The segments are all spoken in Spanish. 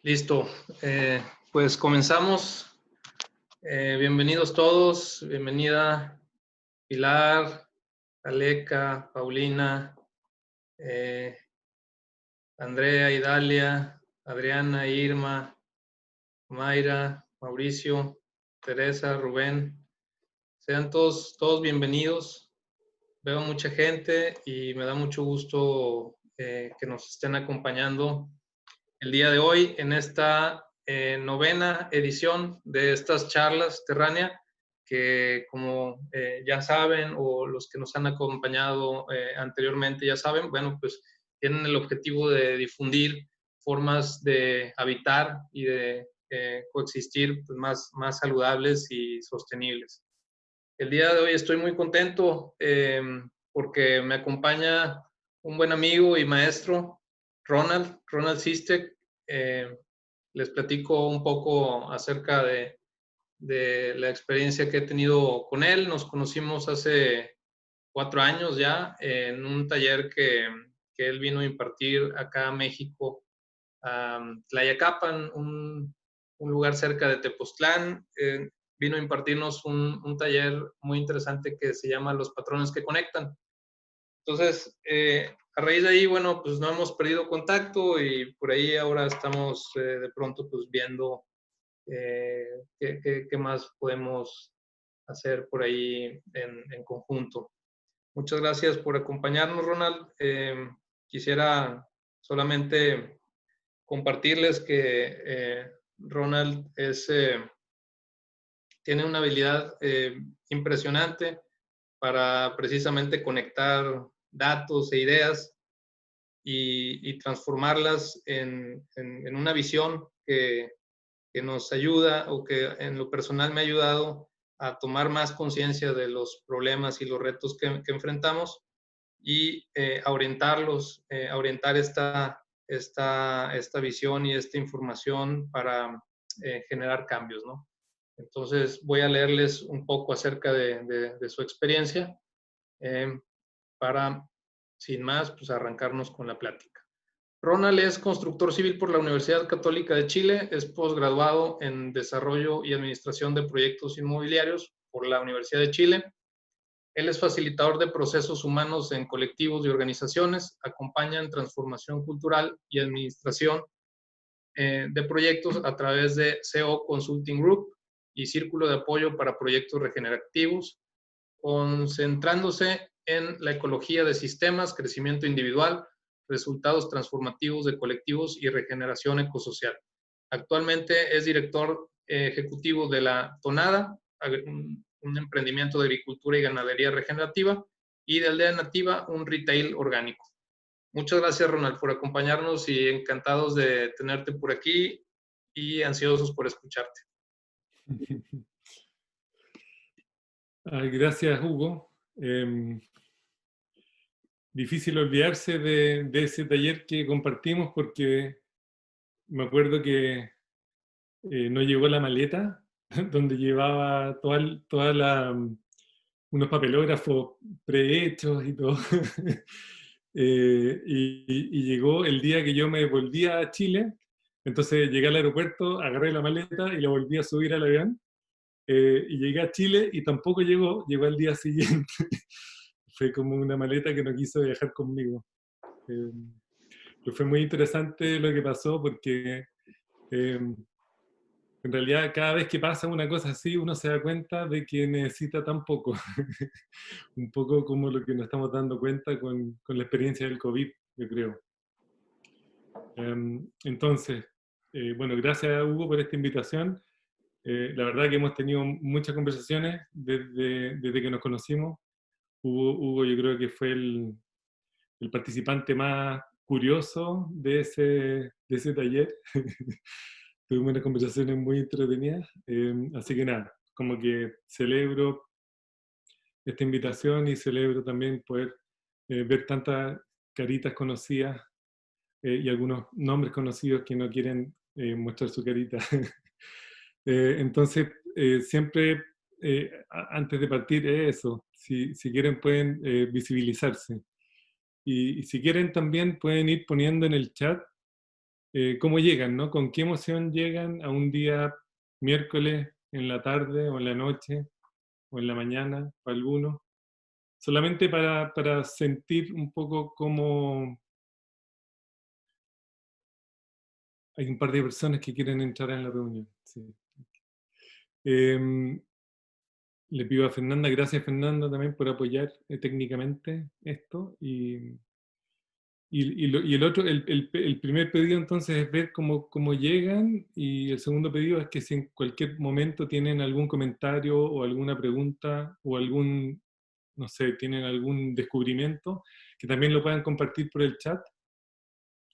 Listo. Pues comenzamos. Bienvenidos todos. Bienvenida Pilar, Aleca, Paulina, eh, Andrea, Idalia, Adriana, Irma, Mayra, Mauricio, Teresa, Rubén. Sean todos bienvenidos. Veo mucha gente y me da mucho gusto que nos estén acompañando el día de hoy en esta novena edición de estas charlas Terránea, que como ya saben, o los que nos han acompañado anteriormente ya saben, bueno, pues tienen el objetivo de difundir formas de habitar y de coexistir pues, más saludables y sostenibles. El día de hoy estoy muy contento porque me acompaña un buen amigo y maestro, Ronald Sistek. Les platico un poco acerca de la experiencia que he tenido con él. Nos conocimos hace 4 años ya en un taller que él vino a impartir acá a México, a Tlayacapan, un lugar cerca de Tepoztlán. Vino a impartirnos un taller muy interesante que se llama Los Patrones que Conectan. Entonces, a raíz de ahí, bueno, pues no hemos perdido contacto y por ahí ahora estamos de pronto pues viendo qué más podemos hacer por ahí en conjunto. Muchas gracias por acompañarnos, Ronald. Quisiera solamente compartirles que Ronald tiene una habilidad impresionante para precisamente conectar datos e ideas y transformarlas en una visión que nos ayuda o que en lo personal me ha ayudado a tomar más conciencia de los problemas y los retos que enfrentamos y a orientarlos, a orientar esta visión y esta información para generar cambios, ¿no? Entonces voy a leerles un poco acerca de su experiencia para, sin más, pues arrancarnos con la plática. Ronald es constructor civil por la Universidad Católica de Chile, es posgraduado en Desarrollo y Administración de Proyectos Inmobiliarios por la Universidad de Chile. Él es facilitador de procesos humanos en colectivos y organizaciones, acompaña en transformación cultural y administración de proyectos a través de CO Consulting Group y Círculo de Apoyo para Proyectos Regenerativos, concentrándose en la ecología de sistemas, crecimiento individual, resultados transformativos de colectivos y regeneración ecosocial. Actualmente es director ejecutivo de la Tonada, un emprendimiento de agricultura y ganadería regenerativa, y de Aldea Nativa, un retail orgánico. Muchas gracias, Ronald, por acompañarnos y encantados de tenerte por aquí y ansiosos por escucharte. Gracias, Hugo. Difícil olvidarse de ese taller que compartimos porque me acuerdo que no llegó la maleta donde llevaba unos papelógrafos prehechos y todo. Y llegó el día que yo me volvía a Chile. Entonces llegué al aeropuerto, agarré la maleta y la volví a subir al avión. Y llegué a Chile y tampoco llegó al día siguiente. Fue como una maleta que no quiso viajar conmigo. Pero fue muy interesante lo que pasó porque en realidad cada vez que pasa una cosa así uno se da cuenta de que necesita tan poco. Un poco como lo que nos estamos dando cuenta con la experiencia del COVID, yo creo. Entonces, bueno, gracias Hugo por esta invitación. La verdad que hemos tenido muchas conversaciones desde que nos conocimos. Hugo yo creo que fue el participante más curioso de ese taller. Tuvimos unas conversaciones muy entretenidas. Así que nada, como que celebro esta invitación y celebro también poder ver tantas caritas conocidas y algunos nombres conocidos que no quieren mostrar su carita. Entonces, siempre antes de partir es eso, si quieren pueden visibilizarse. Y si quieren también pueden ir poniendo en el chat cómo llegan, ¿no? Con qué emoción llegan a un día miércoles en la tarde o en la noche o en la mañana para algunos, solamente para sentir un poco cómo hay un par de personas que quieren entrar en la reunión. Sí. Em, Le pido a Fernanda, gracias Fernanda también por apoyar técnicamente esto. Y el otro, el primer pedido entonces es ver cómo llegan, y el segundo pedido es que si en cualquier momento tienen algún comentario o alguna pregunta o algún, no sé, tienen algún descubrimiento, que también lo puedan compartir por el chat,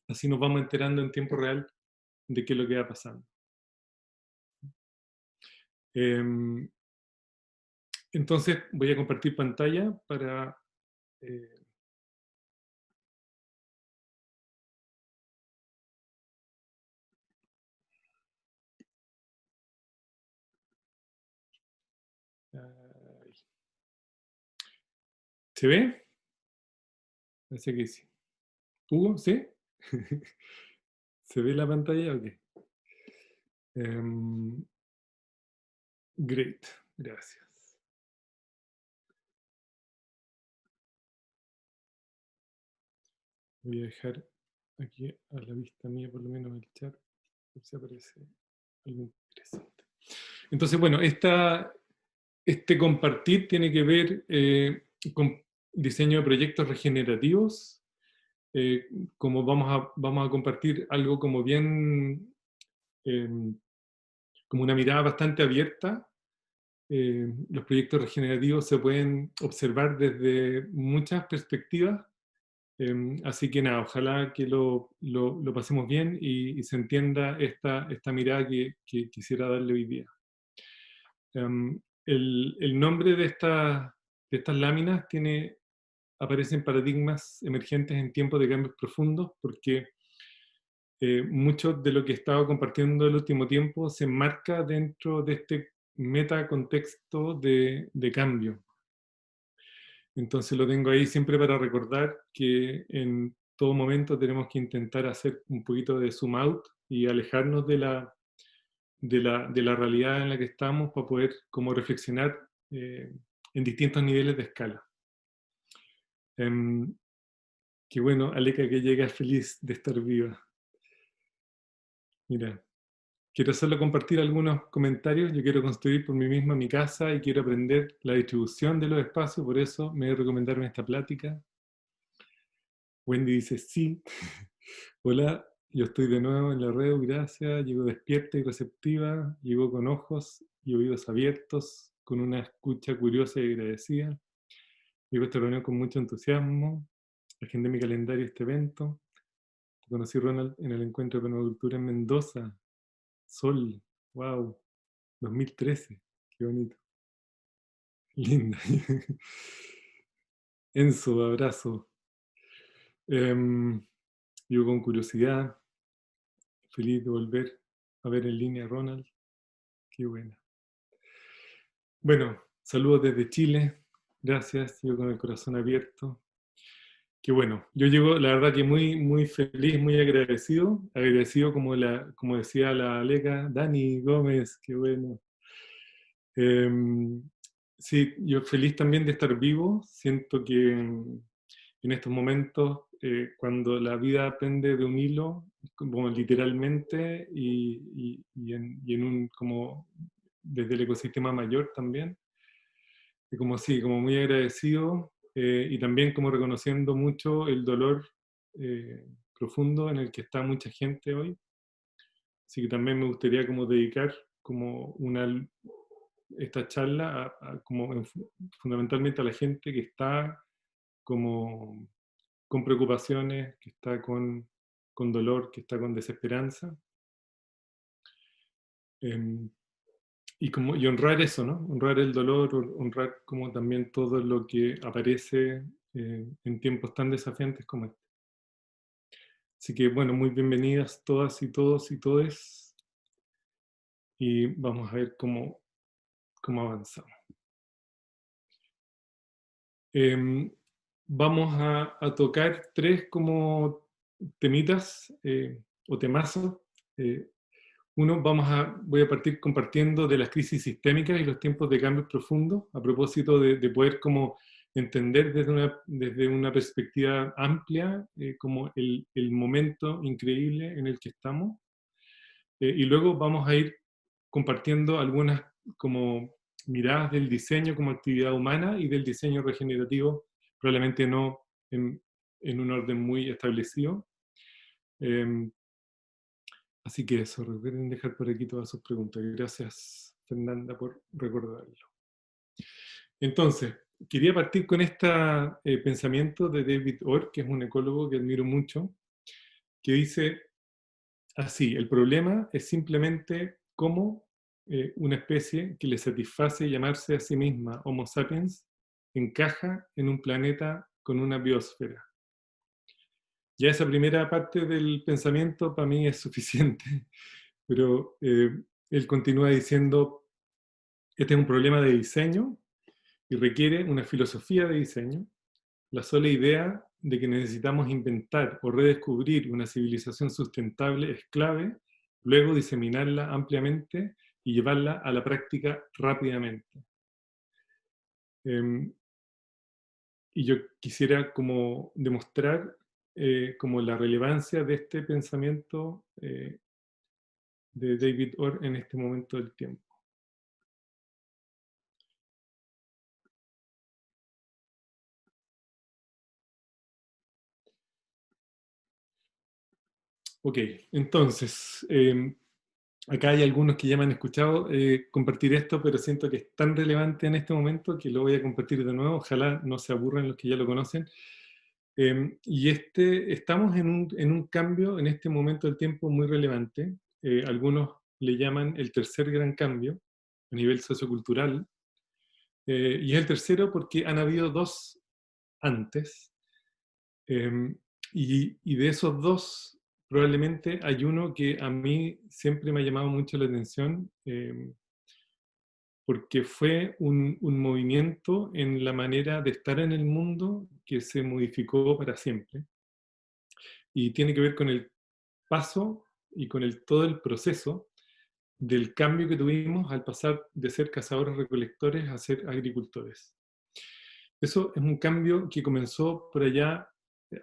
así nos vamos enterando en tiempo real de qué es lo que va pasando. Em, entonces voy a compartir pantalla para... eh, ay, ¿se ve? Parece que sí. ¿Hugo? ¿Sí? ¿Se ve la pantalla? Ok. Great, gracias. Voy a dejar aquí a la vista mía por lo menos el chat, por si aparece algo interesante. Entonces, bueno, este compartir tiene que ver con diseño de proyectos regenerativos. Como vamos a compartir algo como bien, eh, como una mirada bastante abierta. Los proyectos regenerativos se pueden observar desde muchas perspectivas, así que nada, ojalá que lo pasemos bien y se entienda esta mirada que quisiera darle hoy día. El nombre de estas láminas aparecen paradigmas emergentes en tiempos de cambios profundos, porque mucho de lo que he estado compartiendo el último tiempo se enmarca dentro de este metacontexto de cambio. Entonces lo tengo ahí siempre para recordar que en todo momento tenemos que intentar hacer un poquito de zoom out y alejarnos de la realidad en la que estamos para poder como reflexionar en distintos niveles de escala. Qué bueno, Aleka, que llegas feliz de estar viva. Mira, quiero solo compartir algunos comentarios. Yo quiero construir por mí misma mi casa y quiero aprender la distribución de los espacios, por eso me voy a recomendar en esta plática. Wendy dice sí. Hola, yo estoy de nuevo en la red, gracias. Llego despierta y receptiva, llego con ojos y oídos abiertos, con una escucha curiosa y agradecida. Llego a esta reunión con mucho entusiasmo. Agendé mi calendario este evento. Conocí a Ronald en el encuentro de permacultura en Mendoza. Sol, wow, 2013, qué bonito. Linda. Enzo, abrazo. Yo con curiosidad, feliz de volver a ver en línea a Ronald. Qué buena. Bueno, saludos desde Chile. Gracias, yo con el corazón abierto. Qué bueno. Yo llego, la verdad que muy, muy feliz, muy agradecido. Agradecido como decía la Aleca, Dani Gómez, qué bueno. Sí, yo feliz también de estar vivo. Siento que en estos momentos, cuando la vida pende de un hilo, como literalmente, y en un, como desde el ecosistema mayor también, y como sí, como muy agradecido, y también como reconociendo mucho el dolor profundo en el que está mucha gente hoy. Así que también me gustaría como dedicar como esta charla fundamentalmente a la gente que está como con preocupaciones, que está con dolor, que está con desesperanza. Y honrar eso, ¿no? Honrar el dolor, honrar como también todo lo que aparece en tiempos tan desafiantes como este. Así que bueno, muy bienvenidas todas y todos y todes. Y vamos a ver cómo avanzamos. Vamos a tocar tres como temitas o temazos. Uno, voy a partir compartiendo de las crisis sistémicas y los tiempos de cambios profundos, a propósito de poder como entender desde una perspectiva amplia como el momento increíble en el que estamos. Y luego vamos a ir compartiendo algunas como miradas del diseño como actividad humana y del diseño regenerativo, probablemente no en un orden muy establecido. Así que eso, recuerden dejar por aquí todas sus preguntas. Gracias, Fernanda, por recordarlo. Entonces, quería partir con este pensamiento de David Orr, que es un ecólogo que admiro mucho, que dice así: el problema es simplemente cómo una especie que le satisface llamarse a sí misma Homo sapiens encaja en un planeta con una biosfera. Ya esa primera parte del pensamiento para mí es suficiente, pero él continúa diciendo, este es un problema de diseño y requiere una filosofía de diseño. La sola idea de que necesitamos inventar o redescubrir una civilización sustentable es clave, luego diseminarla ampliamente y llevarla a la práctica rápidamente. Y yo quisiera como demostrar como la relevancia de este pensamiento de David Orr en este momento del tiempo. Ok, entonces, acá hay algunos que ya me han escuchado compartir esto, pero siento que es tan relevante en este momento que lo voy a compartir de nuevo. Ojalá no se aburran los que ya lo conocen. Y estamos en un cambio en este momento del tiempo muy relevante. Algunos le llaman el tercer gran cambio a nivel sociocultural. Y es el tercero porque han habido dos antes. Y de esos dos, probablemente hay uno que a mí siempre me ha llamado mucho la atención, porque fue un movimiento en la manera de estar en el mundo que se modificó para siempre. Y tiene que ver con el paso y con todo el proceso del cambio que tuvimos al pasar de ser cazadores-recolectores a ser agricultores. Eso es un cambio que comenzó por allá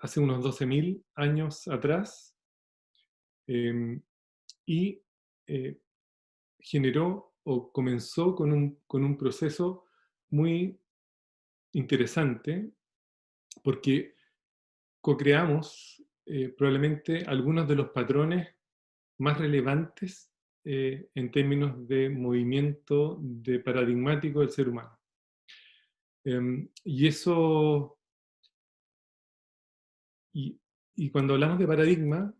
hace unos 12.000 años atrás, y generó o comenzó con un proceso muy interesante porque co-creamos probablemente algunos de los patrones más relevantes en términos de movimiento de paradigmático del ser humano. Y eso, y cuando hablamos de paradigma,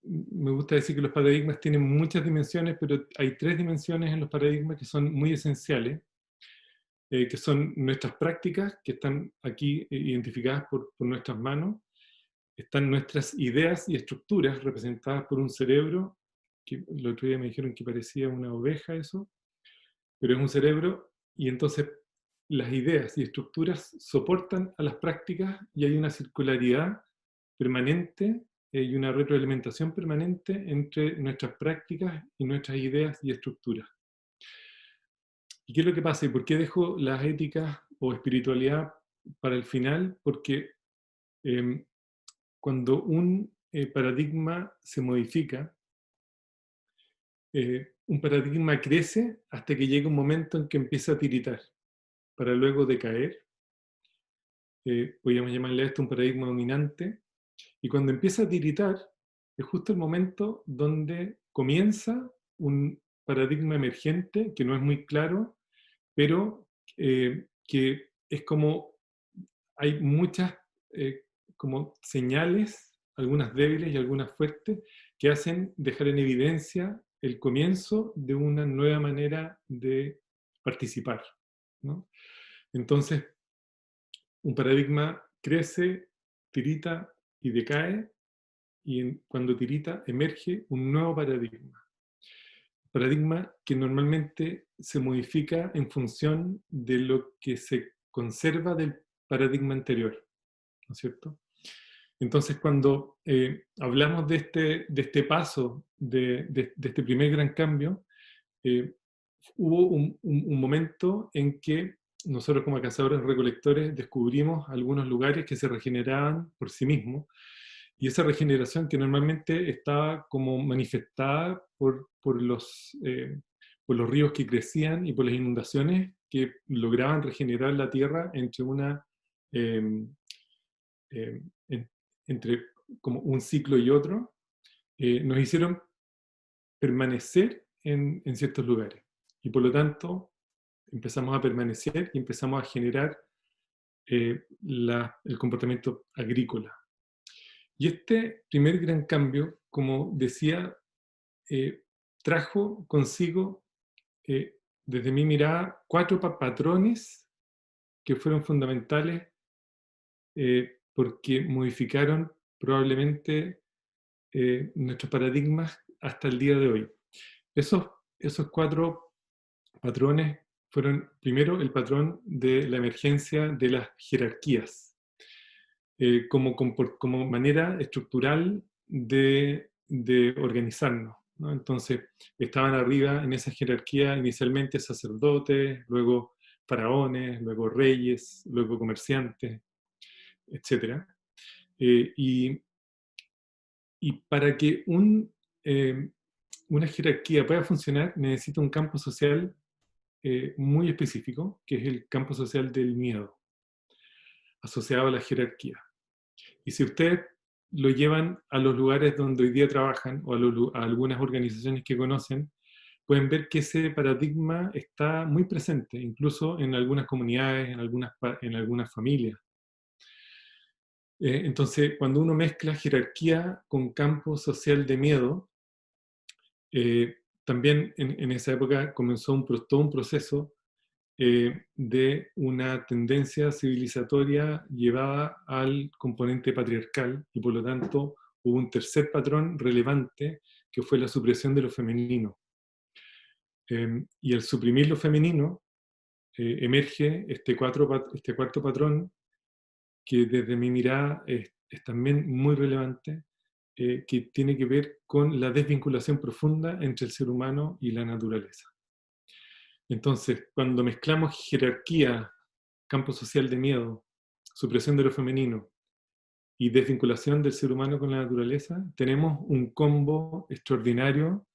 me gusta decir que los paradigmas tienen muchas dimensiones, pero hay tres dimensiones en los paradigmas que son muy esenciales, que son nuestras prácticas, que están aquí identificadas por nuestras manos, están nuestras ideas y estructuras representadas por un cerebro, que el otro día me dijeron que parecía una oveja eso, pero es un cerebro, y entonces las ideas y estructuras soportan a las prácticas y hay una circularidad permanente y una retroalimentación permanente entre nuestras prácticas y nuestras ideas y estructuras. ¿Y qué es lo que pasa? ¿Y por qué dejo las éticas o espiritualidad para el final? Porque cuando un paradigma se modifica, un paradigma crece hasta que llega un momento en que empieza a tiritar, para luego decaer. Podríamos llamarle a esto un paradigma dominante. Y cuando empieza a tiritar, es justo el momento donde comienza un paradigma emergente, que no es muy claro, pero que es como, hay muchas como señales, algunas débiles y algunas fuertes, que hacen dejar en evidencia el comienzo de una nueva manera de participar, ¿no? Entonces, un paradigma crece, tirita y decae, y cuando tirita emerge un nuevo paradigma. Paradigma que normalmente se modifica en función de lo que se conserva del paradigma anterior, ¿no es cierto? Entonces, cuando hablamos de este paso, de este primer gran cambio, hubo un momento en que nosotros como cazadores-recolectores descubrimos algunos lugares que se regeneraban por sí mismos, y esa regeneración que normalmente estaba como manifestada por los ríos que crecían y por las inundaciones que lograban regenerar la tierra entre eh, eh, en- entre como un ciclo y otro, nos hicieron permanecer en ciertos lugares. Y por lo tanto, empezamos a permanecer y empezamos a generar el comportamiento agrícola. Y este primer gran cambio, como decía, eh, trajo consigo, desde mi mirada, cuatro patrones que fueron fundamentales, porque modificaron probablemente nuestros paradigmas hasta el día de hoy. Esos cuatro patrones fueron, primero, el patrón de la emergencia de las jerarquías, como manera estructural de organizarnos, ¿no? Entonces, estaban arriba en esa jerarquía inicialmente sacerdotes, luego faraones, luego reyes, luego comerciantes, etc. Y para que una jerarquía pueda funcionar, necesita un campo social muy específico, que es el campo social del miedo, asociado a la jerarquía. Y si ustedes lo llevan a los lugares donde hoy día trabajan, o a algunas organizaciones que conocen, pueden ver que ese paradigma está muy presente, incluso en algunas comunidades, en algunas familias. Entonces, cuando uno mezcla jerarquía con campo social de miedo, también en esa época comenzó todo un proceso de una tendencia civilizatoria llevada al componente patriarcal, y por lo tanto hubo un tercer patrón relevante que fue la supresión de lo femenino. Y al suprimir lo femenino, emerge este cuarto patrón que desde mi mirada es también muy relevante, que tiene que ver con la desvinculación profunda entre el ser humano y la naturaleza. Entonces, cuando mezclamos jerarquía, campo social de miedo, supresión de lo femenino y desvinculación del ser humano con la naturaleza, tenemos un combo extraordinario.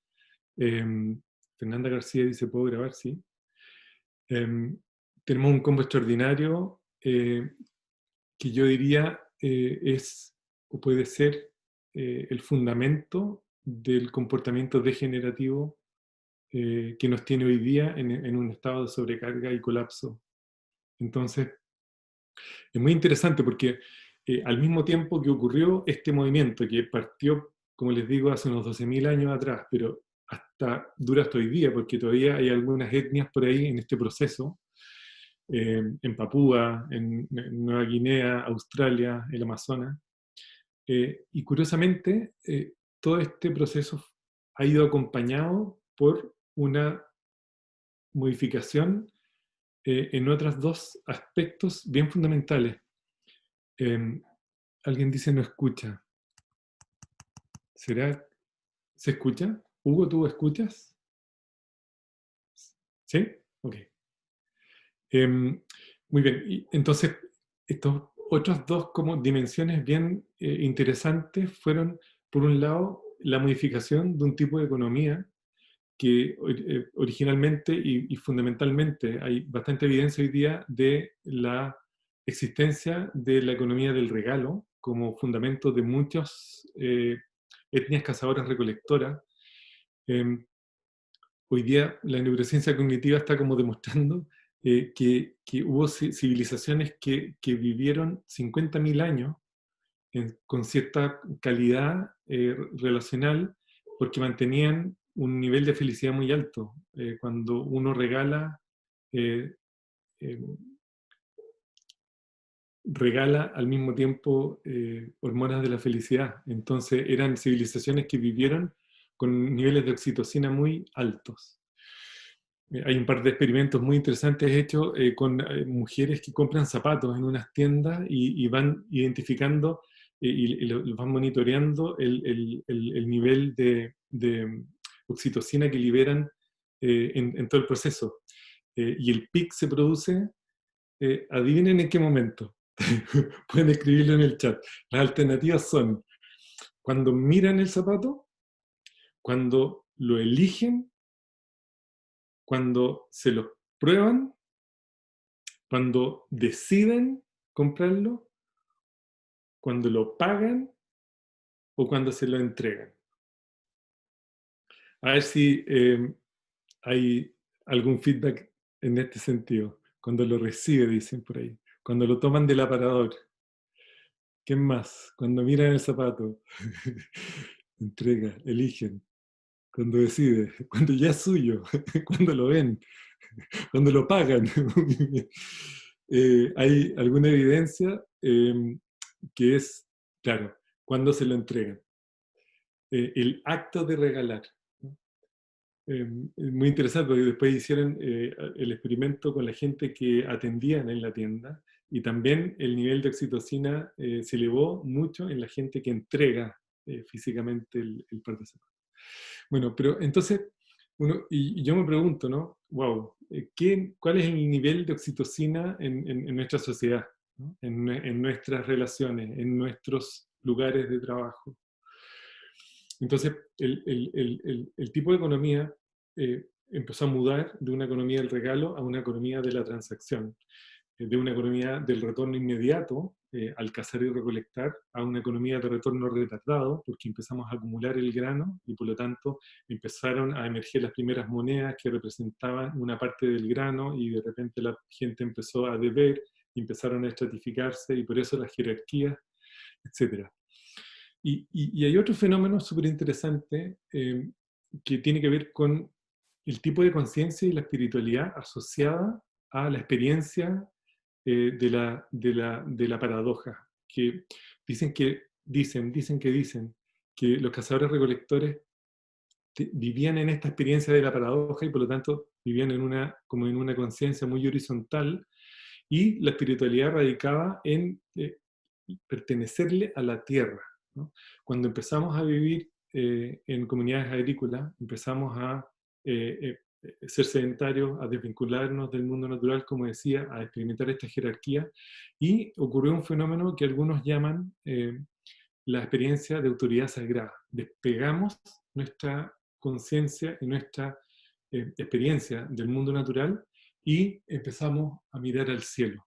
Fernanda García dice, ¿puedo grabar? Sí. Tenemos un combo extraordinario, que yo diría es o puede ser el fundamento del comportamiento degenerativo que nos tiene hoy día en un estado de sobrecarga y colapso. Entonces, es muy interesante porque al mismo tiempo que ocurrió este movimiento que partió, como les digo, hace unos 12.000 años atrás, pero dura hasta hoy día, porque todavía hay algunas etnias por ahí en este proceso, en Papúa, en Nueva Guinea, Australia, el Amazonas. Y curiosamente, todo este proceso ha ido acompañado por una modificación en otros dos aspectos bien fundamentales. Eh, Alguien dice no escucha. ¿Será? ¿Se escucha? Hugo, ¿tú escuchas? ¿Sí? Ok. Muy bien. Y entonces, estos otras dos como dimensiones bien interesantes fueron, por un lado, la modificación de un tipo de economía que originalmente y fundamentalmente hay bastante evidencia hoy día de la existencia de la economía del regalo como fundamento de muchas etnias cazadoras recolectoras. Hoy día la neurociencia cognitiva está como demostrando que hubo civilizaciones que vivieron 50.000 años con cierta calidad relacional porque mantenían un nivel de felicidad muy alto. Cuando uno eh, eh, regala al mismo tiempo hormonas de la felicidad. Entonces eran civilizaciones que vivieron con niveles de oxitocina muy altos. Hay un par de experimentos muy interesantes hechos con mujeres que compran zapatos en unas tiendas y van identificando y lo van monitoreando el nivel de oxitocina que liberan en todo el proceso. Y el pic se produce, adivinen en qué momento. Pueden escribirlo en el chat. Las alternativas son cuando miran el zapato, cuando lo eligen, cuando se lo prueban, cuando deciden comprarlo, cuando lo pagan o cuando se lo entregan. A ver si hay algún feedback en este sentido. Cuando lo recibe, dicen por ahí. Cuando lo toman del aparador. ¿Qué más? Cuando miran el zapato. Entrega, eligen. Cuando decide. Cuando ya es suyo. Cuando lo ven. Cuando lo pagan. Hay alguna evidencia que es, claro, cuando se lo entregan. El acto de regalar. Muy interesante porque después hicieron el experimento con la gente que atendían en la tienda y también el nivel de oxitocina se elevó mucho en la gente que entrega físicamente el par de zapatos. Bueno, pero entonces, y yo me pregunto, ¿no? Wow, ¿cuál es el nivel de oxitocina en nuestra sociedad, ¿no? En nuestras relaciones, en nuestros lugares de trabajo? Entonces, el tipo de economía empezó a mudar de una economía del regalo a una economía de la transacción, de una economía del retorno inmediato, al cazar y recolectar, a una economía de retorno retardado, porque empezamos a acumular el grano y por lo tanto empezaron a emerger las primeras monedas que representaban una parte del grano y de repente la gente empezó a deber, y empezaron a estratificarse y por eso las jerarquías, etcétera. Y hay otro fenómeno súper interesante que tiene que ver con el tipo de conciencia y la espiritualidad asociada a la experiencia de la paradoja, que dicen que los cazadores-recolectores vivían en esta experiencia de la paradoja y por lo tanto vivían como en una conciencia muy horizontal, y la espiritualidad radicaba en pertenecerle a la tierra, ¿no? Cuando empezamos a vivir en comunidades agrícolas, empezamos a ser sedentarios, a desvincularnos del mundo natural, como decía, a experimentar esta jerarquía, y ocurrió un fenómeno que algunos llaman la experiencia de autoridad sagrada. Despegamos nuestra conciencia y nuestra experiencia del mundo natural y empezamos a mirar al cielo.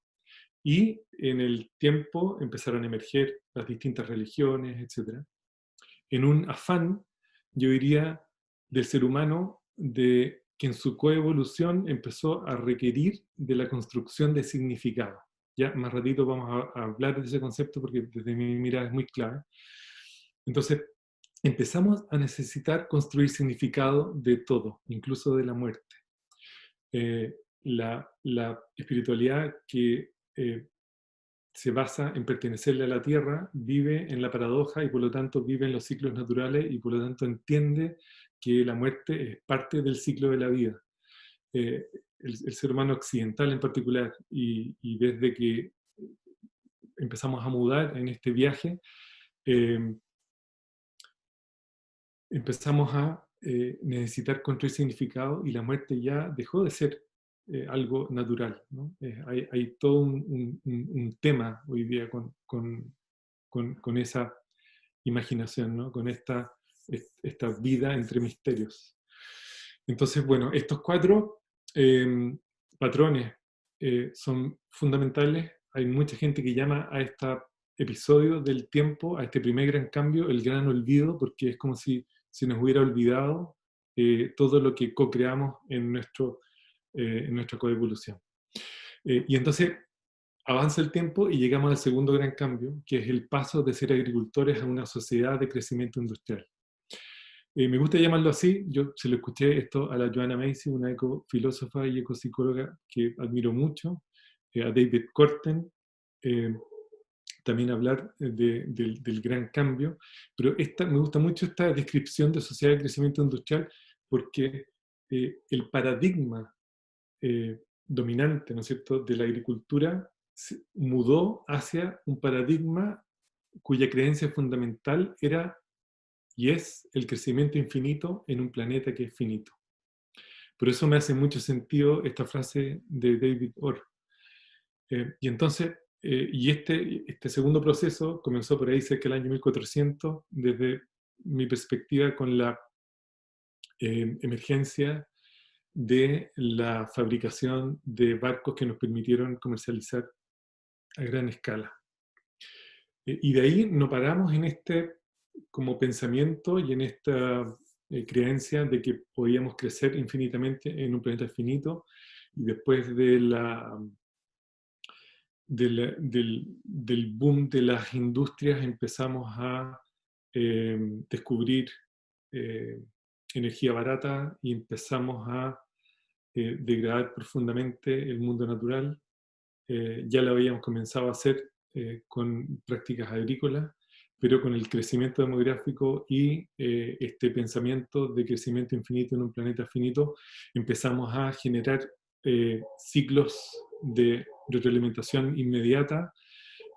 Y en el tiempo empezaron a emerger las distintas religiones, etc. En un afán, yo diría, del ser humano, de que en su coevolución empezó a requerir de la construcción de significado. Ya más ratito vamos a hablar de ese concepto porque desde mi mirada es muy clave. Entonces, empezamos a necesitar construir significado de todo, incluso de la muerte. La espiritualidad que se basa en pertenecerle a la tierra, vive en la paradoja y por lo tanto vive en los ciclos naturales y por lo tanto entiende que la muerte es parte del ciclo de la vida. El ser humano occidental en particular, y desde que empezamos a mudar en este viaje, empezamos a necesitar construir significado y la muerte ya dejó de ser algo natural, ¿no? Hay todo un tema hoy día con esa imaginación, ¿no? Con esta vida entre misterios. Entonces, bueno, estos cuatro patrones son fundamentales. Hay mucha gente que llama a este episodio del tiempo, a este primer gran cambio, el gran olvido, porque es como si se nos hubiera olvidado todo lo que co-creamos en nuestra coevolución. Y entonces avanza el tiempo y llegamos al segundo gran cambio, que es el paso de ser agricultores a una sociedad de crecimiento industrial. Me gusta llamarlo así, yo se lo escuché esto a la Joanna Macy, una ecofilósofa y ecopsicóloga que admiro mucho, a David Korten, también hablar del gran cambio, pero me gusta mucho esta descripción de sociedad de crecimiento industrial porque el paradigma dominante, ¿no es cierto?, de la agricultura se mudó hacia un paradigma cuya creencia fundamental era y es el crecimiento infinito en un planeta que es finito. Por eso me hace mucho sentido esta frase de David Orr. Y entonces, este segundo proceso comenzó por ahí cerca del año 1400, desde mi perspectiva con la emergencia de la fabricación de barcos que nos permitieron comercializar a gran escala. Y de ahí no paramos en este como pensamiento y en esta creencia de que podíamos crecer infinitamente en un planeta finito, y después del boom de las industrias empezamos a descubrir eh, energía barata y empezamos a degradar profundamente el mundo natural. Ya lo habíamos comenzado a hacer con prácticas agrícolas, pero con el crecimiento demográfico y este pensamiento de crecimiento infinito en un planeta finito, empezamos a generar ciclos de retroalimentación inmediata,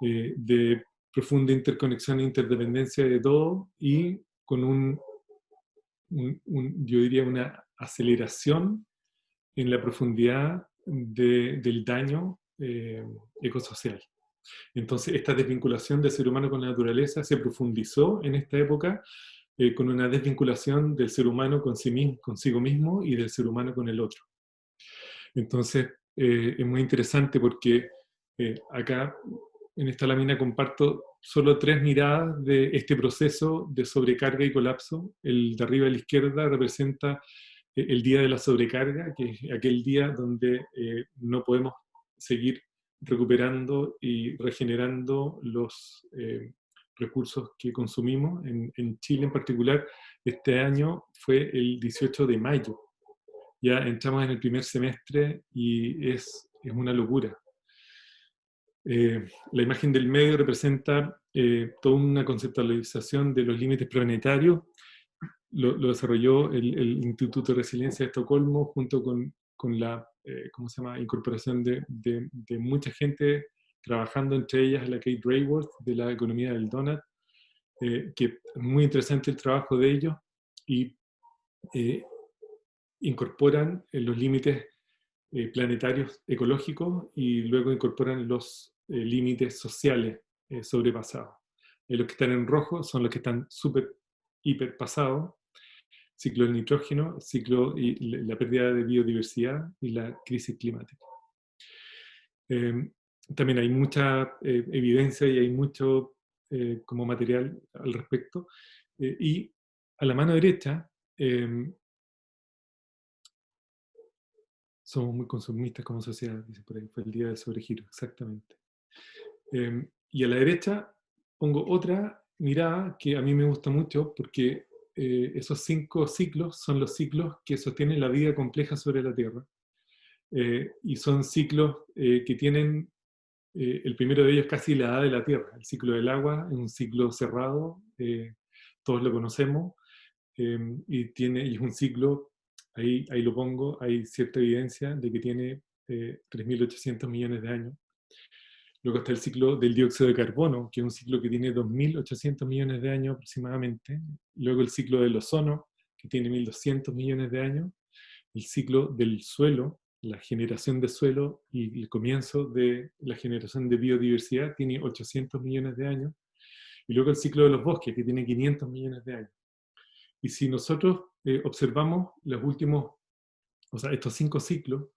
de profunda interconexión e interdependencia de todo, y con yo diría una aceleración en la profundidad del daño ecosocial. Entonces, esta desvinculación del ser humano con la naturaleza se profundizó en esta época con una desvinculación del ser humano consigo mismo y del ser humano con el otro. Entonces, es muy interesante porque acá en esta lámina comparto solo 3 miradas de este proceso de sobrecarga y colapso. El de arriba a la izquierda representa el día de la sobrecarga, que es aquel día donde no podemos seguir recuperando y regenerando los recursos que consumimos. En Chile en particular, este año fue el 18 de mayo. Ya entramos en el primer semestre y es una locura. La imagen del medio representa toda una conceptualización de los límites planetarios. Lo desarrolló el Instituto de Resiliencia de Estocolmo junto con la ¿cómo se llama? Incorporación de mucha gente trabajando, entre ellas la Kate Raworth de la economía del donut, que es muy interesante el trabajo de ellos, y incorporan los límites planetarios ecológicos y luego incorporan los límites sociales sobrepasados. Los que están en rojo son los que están súper, hiper pasados: ciclo del nitrógeno, ciclo y la pérdida de biodiversidad y la crisis climática. También hay mucha evidencia y hay mucho como material al respecto. Y a la mano derecha, somos muy consumistas como sociedad, dice por ahí, fue el día del sobregiro, exactamente. Y a la derecha pongo otra mirada que a mí me gusta mucho, porque esos 5 ciclos son los ciclos que sostienen la vida compleja sobre la Tierra. Y son ciclos que tienen, el primero de ellos casi la edad de la Tierra. El ciclo del agua es un ciclo cerrado, todos lo conocemos, y es un ciclo, ahí lo pongo, hay cierta evidencia de que tiene 3.800 millones de años. Luego está el ciclo del dióxido de carbono, que es un ciclo que tiene 2.800 millones de años aproximadamente. Luego el ciclo del ozono, que tiene 1.200 millones de años. El ciclo del suelo, la generación de suelo y el comienzo de la generación de biodiversidad, tiene 800 millones de años. Y luego el ciclo de los bosques, que tiene 500 millones de años. Y si nosotros observamos los últimos, o sea, estos 5 ciclos,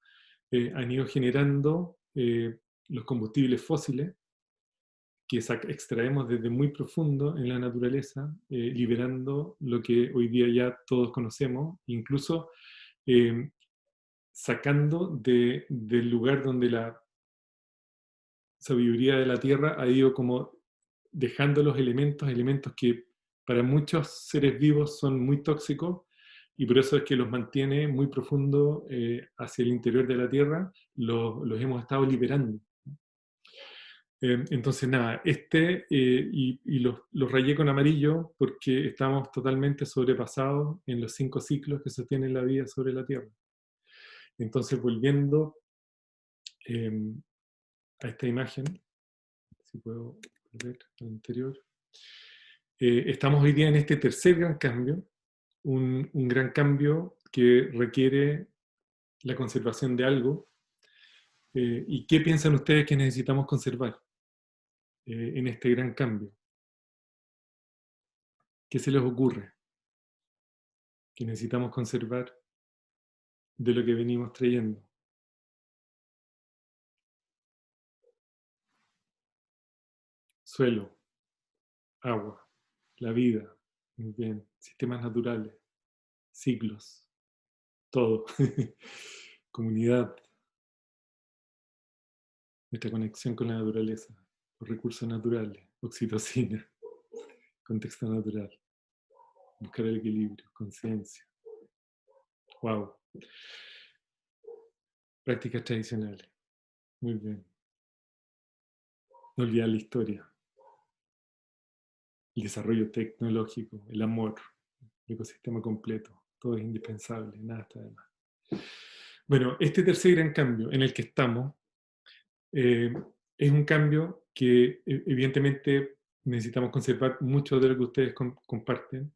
han ido generando los combustibles fósiles que extraemos desde muy profundo en la naturaleza, liberando lo que hoy día ya todos conocemos, incluso sacando del lugar donde la sabiduría de la Tierra ha ido como dejando los elementos que para muchos seres vivos son muy tóxicos, y por eso es que los mantiene muy profundo hacia el interior de la Tierra, los hemos estado liberando. Entonces nada, y los rayé con amarillo porque estamos totalmente sobrepasados en los 5 ciclos que sostienen la vida sobre la Tierra. Entonces, volviendo a esta imagen, si puedo volver al anterior. Estamos hoy día en este tercer gran cambio, un gran cambio que requiere la conservación de algo. ¿Y qué piensan ustedes que necesitamos conservar en este gran cambio? ¿Qué se les ocurre que necesitamos conservar de lo que venimos trayendo? Suelo, agua, la vida, muy bien, sistemas naturales, ciclos, todo, comunidad, nuestra conexión con la naturaleza, los recursos naturales, oxitocina, contexto natural, buscar el equilibrio, conciencia. Wow. Prácticas tradicionales. Muy bien. No olvidar la historia, el desarrollo tecnológico, el amor, el ecosistema completo. Todo es indispensable, nada está de más. Bueno, este tercer gran cambio en el que estamos es un cambio que evidentemente necesitamos conservar mucho de lo que ustedes comparten.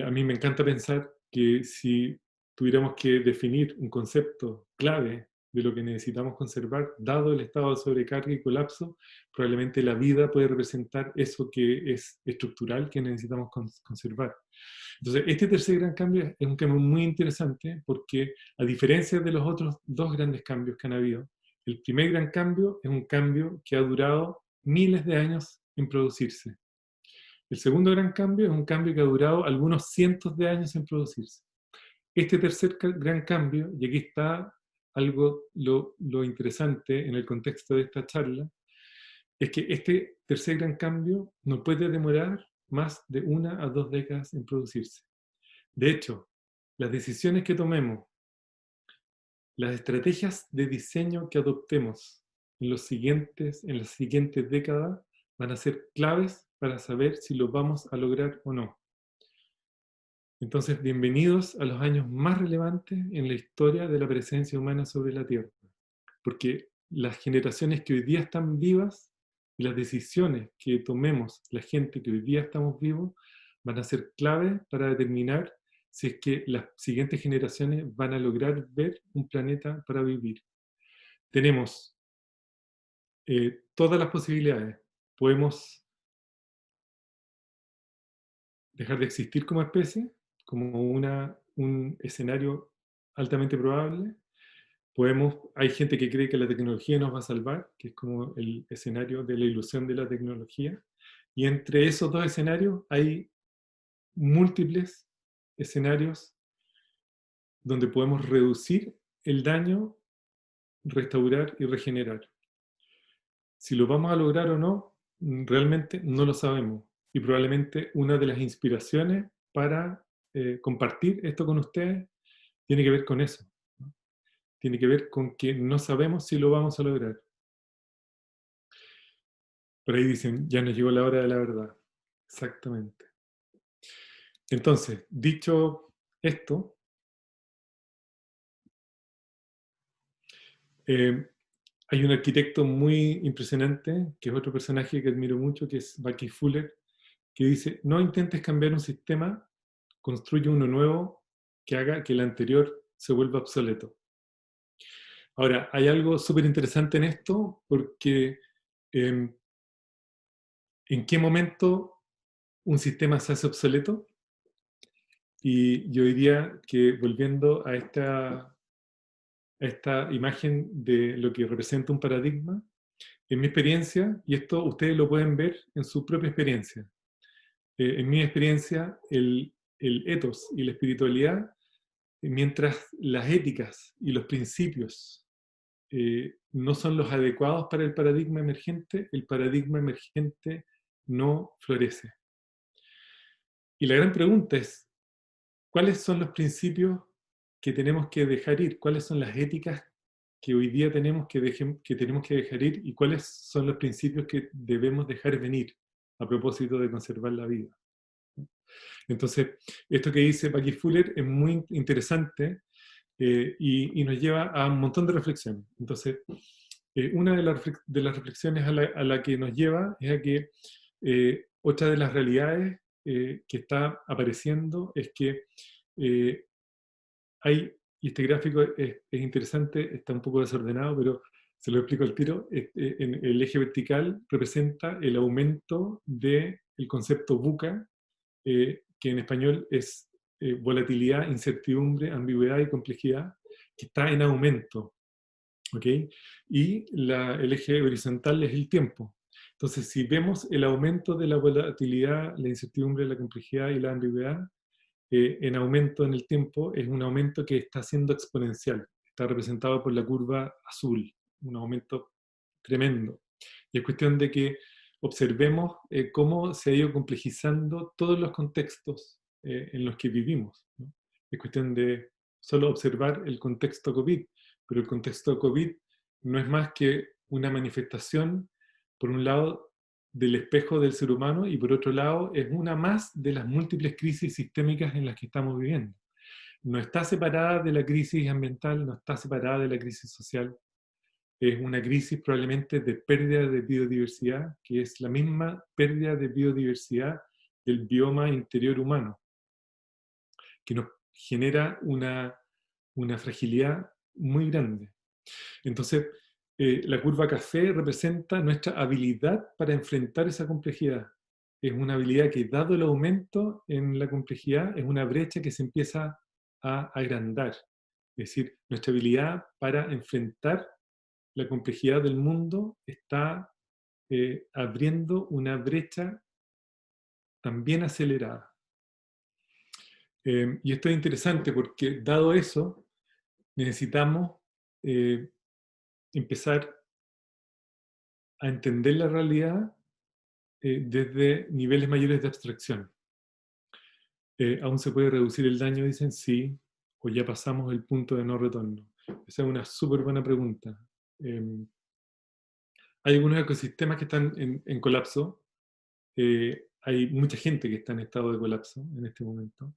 A mí me encanta pensar que si tuviéramos que definir un concepto clave de lo que necesitamos conservar, dado el estado de sobrecarga y colapso, probablemente la vida puede representar eso que es estructural que necesitamos conservar. Entonces, este tercer gran cambio es un cambio muy interesante porque, a diferencia de los otros dos grandes cambios que han habido, el primer gran cambio es un cambio que ha durado miles de años en producirse. El segundo gran cambio es un cambio que ha durado algunos cientos de años en producirse. Este tercer gran cambio, y aquí está algo lo interesante en el contexto de esta charla, es que este tercer gran cambio no puede demorar más de 1 a 2 décadas en producirse. De hecho, las decisiones que tomemos, las estrategias de diseño que adoptemos en las siguientes décadas van a ser claves para saber si lo vamos a lograr o no. Entonces, bienvenidos a los años más relevantes en la historia de la presencia humana sobre la Tierra. Porque las generaciones que hoy día están vivas y las decisiones que tomemos la gente que hoy día estamos vivos van a ser clave para determinar si es que las siguientes generaciones van a lograr ver un planeta para vivir. Tenemos todas las posibilidades. Podemos dejar de existir como especie, como un escenario altamente probable. Hay gente que cree que la tecnología nos va a salvar, que es como el escenario de la ilusión de la tecnología. Y entre esos dos escenarios hay múltiples escenarios donde podemos reducir el daño, restaurar y regenerar. Si lo vamos a lograr o no, realmente no lo sabemos. Y probablemente una de las inspiraciones para compartir esto con ustedes tiene que ver con eso, ¿no? Tiene que ver con que no sabemos si lo vamos a lograr. Por ahí dicen, ya nos llegó la hora de la verdad. Exactamente. Entonces, dicho esto, hay un arquitecto muy impresionante, que es otro personaje que admiro mucho, que es Bucky Fuller, que dice, no intentes cambiar un sistema, construye uno nuevo que haga que el anterior se vuelva obsoleto. Ahora, hay algo súper interesante en esto, porque ¿en qué momento un sistema se hace obsoleto? Y yo diría que volviendo a esta imagen de lo que representa un paradigma, en mi experiencia, y esto ustedes lo pueden ver en su propia experiencia, en mi experiencia el ethos y la espiritualidad, mientras las éticas y los principios no son los adecuados para el paradigma emergente no florece. Y la gran pregunta es, ¿cuáles son los principios que tenemos que dejar ir? ¿Cuáles son las éticas que hoy día tenemos que tenemos que dejar ir? ¿Y cuáles son los principios que debemos dejar venir a propósito de conservar la vida? Entonces, esto que dice Bucky Fuller es muy interesante y nos lleva a un montón de reflexiones. Entonces, una de las reflexiones a la que nos lleva es a que otra de las realidades que está apareciendo es que hay, y este gráfico es interesante, está un poco desordenado, pero se lo explico al tiro. En el eje vertical representa el aumento del concepto VUCA, que en español es volatilidad, incertidumbre, ambigüedad y complejidad, que está en aumento. ¿Ok? Y el eje horizontal es el tiempo. Entonces, si vemos el aumento de la volatilidad, la incertidumbre, la complejidad y la ambigüedad, en aumento en el tiempo, es un aumento que está siendo exponencial. Está representado por la curva azul, un aumento tremendo. Y es cuestión de que observemos cómo se ha ido complejizando todos los contextos en los que vivimos, ¿no? Es cuestión de solo observar el contexto COVID, pero el contexto COVID no es más que una manifestación, por un lado, del espejo del ser humano y por otro lado es una más de las múltiples crisis sistémicas en las que estamos viviendo. No está separada de la crisis ambiental, no está separada de la crisis social. Es una crisis probablemente de pérdida de biodiversidad, que es la misma pérdida de biodiversidad del bioma interior humano, que nos genera una fragilidad muy grande. Entonces, la curva café representa nuestra habilidad para enfrentar esa complejidad. Es una habilidad que, dado el aumento en la complejidad, es una brecha que se empieza a agrandar. Es decir, nuestra habilidad para enfrentar la complejidad del mundo está abriendo una brecha también acelerada. Y esto es interesante porque, dado eso, necesitamos empezar a entender la realidad desde niveles mayores de abstracción. ¿Aún se puede reducir el daño? Dicen sí, o ya pasamos el punto de no retorno. Esa es una súper buena pregunta. Hay algunos ecosistemas que están en colapso. Hay mucha gente que está en estado de colapso en este momento.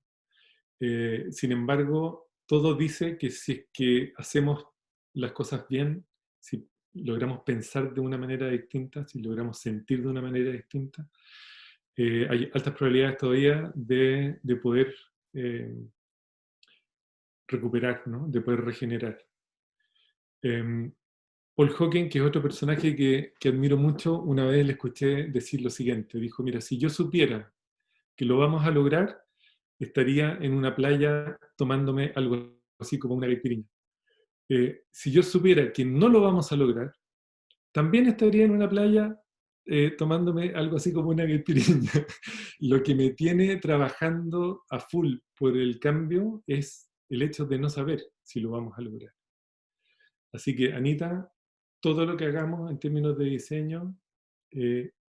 Sin embargo, todo dice que si es que hacemos las cosas bien, si logramos pensar de una manera distinta, si logramos sentir de una manera distinta, hay altas probabilidades todavía de poder recuperar, ¿no? De poder regenerar. Paul Hawking, que es otro personaje que admiro mucho, una vez le escuché decir lo siguiente. Dijo, mira, si yo supiera que lo vamos a lograr, estaría en una playa tomándome algo así como una caipirinha. Si yo supiera que no lo vamos a lograr, también estaría en una playa tomándome algo así como una caipirinha. Lo que me tiene trabajando a full por el cambio es el hecho de no saber si lo vamos a lograr. Así que, Anita, todo lo que hagamos en términos de diseño,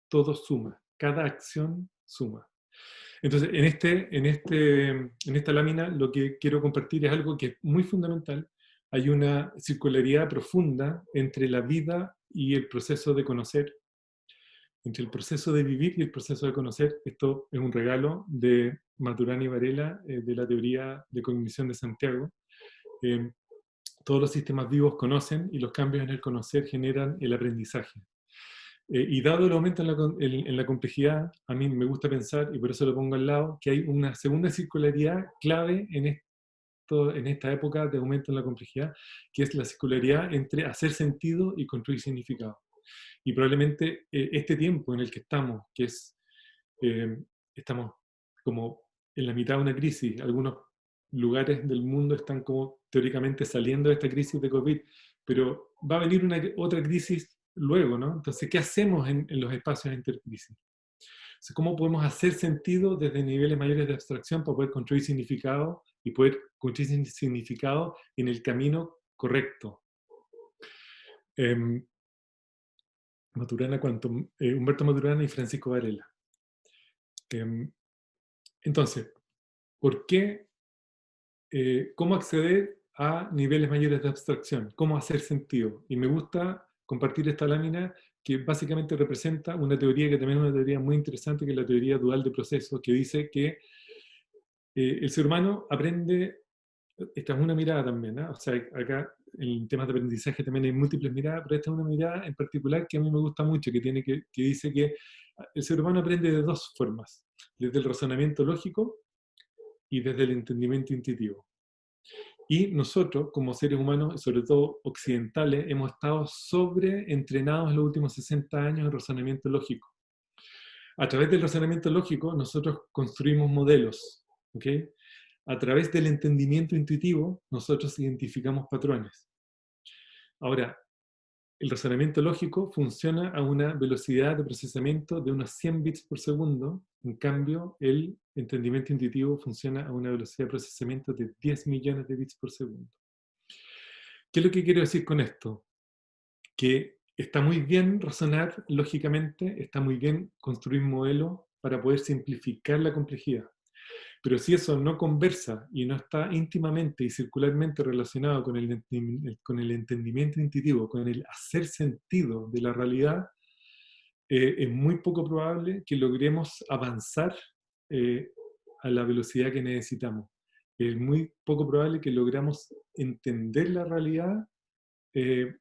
todo suma. Cada acción suma. Entonces, en esta lámina lo que quiero compartir es algo que es muy fundamental. Hay una circularidad profunda entre la vida y el proceso de conocer, entre el proceso de vivir y el proceso de conocer. Esto es un regalo de Maturana y Varela, de la teoría de cognición de Santiago. Todos los sistemas vivos conocen y los cambios en el conocer generan el aprendizaje. Y dado el aumento en la complejidad, a mí me gusta pensar, y por eso lo pongo al lado, que hay una segunda circularidad clave en esta época de aumento en la complejidad, que es la circularidad entre hacer sentido y construir significado. Y probablemente este tiempo en el que estamos, que es, estamos como en la mitad de una crisis, algunos lugares del mundo están como teóricamente saliendo de esta crisis de COVID, pero va a venir otra crisis luego, ¿no? Entonces, ¿qué hacemos en los espacios de intercrisis? Entonces, ¿cómo podemos hacer sentido desde niveles mayores de abstracción para poder construir significado y poder construir significado en el camino correcto? Humberto Maturana y Francisco Varela. Entonces, ¿por qué? ¿Cómo acceder a niveles mayores de abstracción? ¿Cómo hacer sentido? Y me gusta compartir esta lámina que básicamente representa una teoría que también es una teoría muy interesante, que es la teoría dual de procesos, que dice que el ser humano aprende esta es una mirada también, ¿eh? O sea, acá en temas de aprendizaje también hay múltiples miradas, pero esta es una mirada en particular que a mí me gusta mucho, que dice que el ser humano aprende de dos formas, desde el razonamiento lógico y desde el entendimiento intuitivo. Y nosotros, como seres humanos, sobre todo occidentales, hemos estado sobreentrenados en los últimos 60 años en razonamiento lógico. A través del razonamiento lógico, nosotros construimos modelos, ¿ok? A través del entendimiento intuitivo, nosotros identificamos patrones. Ahora, el razonamiento lógico funciona a una velocidad de procesamiento de unos 100 bits por segundo. En cambio, el entendimiento intuitivo funciona a una velocidad de procesamiento de 10 millones de bits por segundo. ¿Qué es lo que quiero decir con esto? Que está muy bien razonar lógicamente, está muy bien construir modelos para poder simplificar la complejidad. Pero si eso no conversa y no está íntimamente y circularmente relacionado con el entendimiento intuitivo, con el hacer sentido de la realidad, es muy poco probable que logremos avanzar eh, a la velocidad que necesitamos. Es muy poco probable que logramos entender la realidad eh,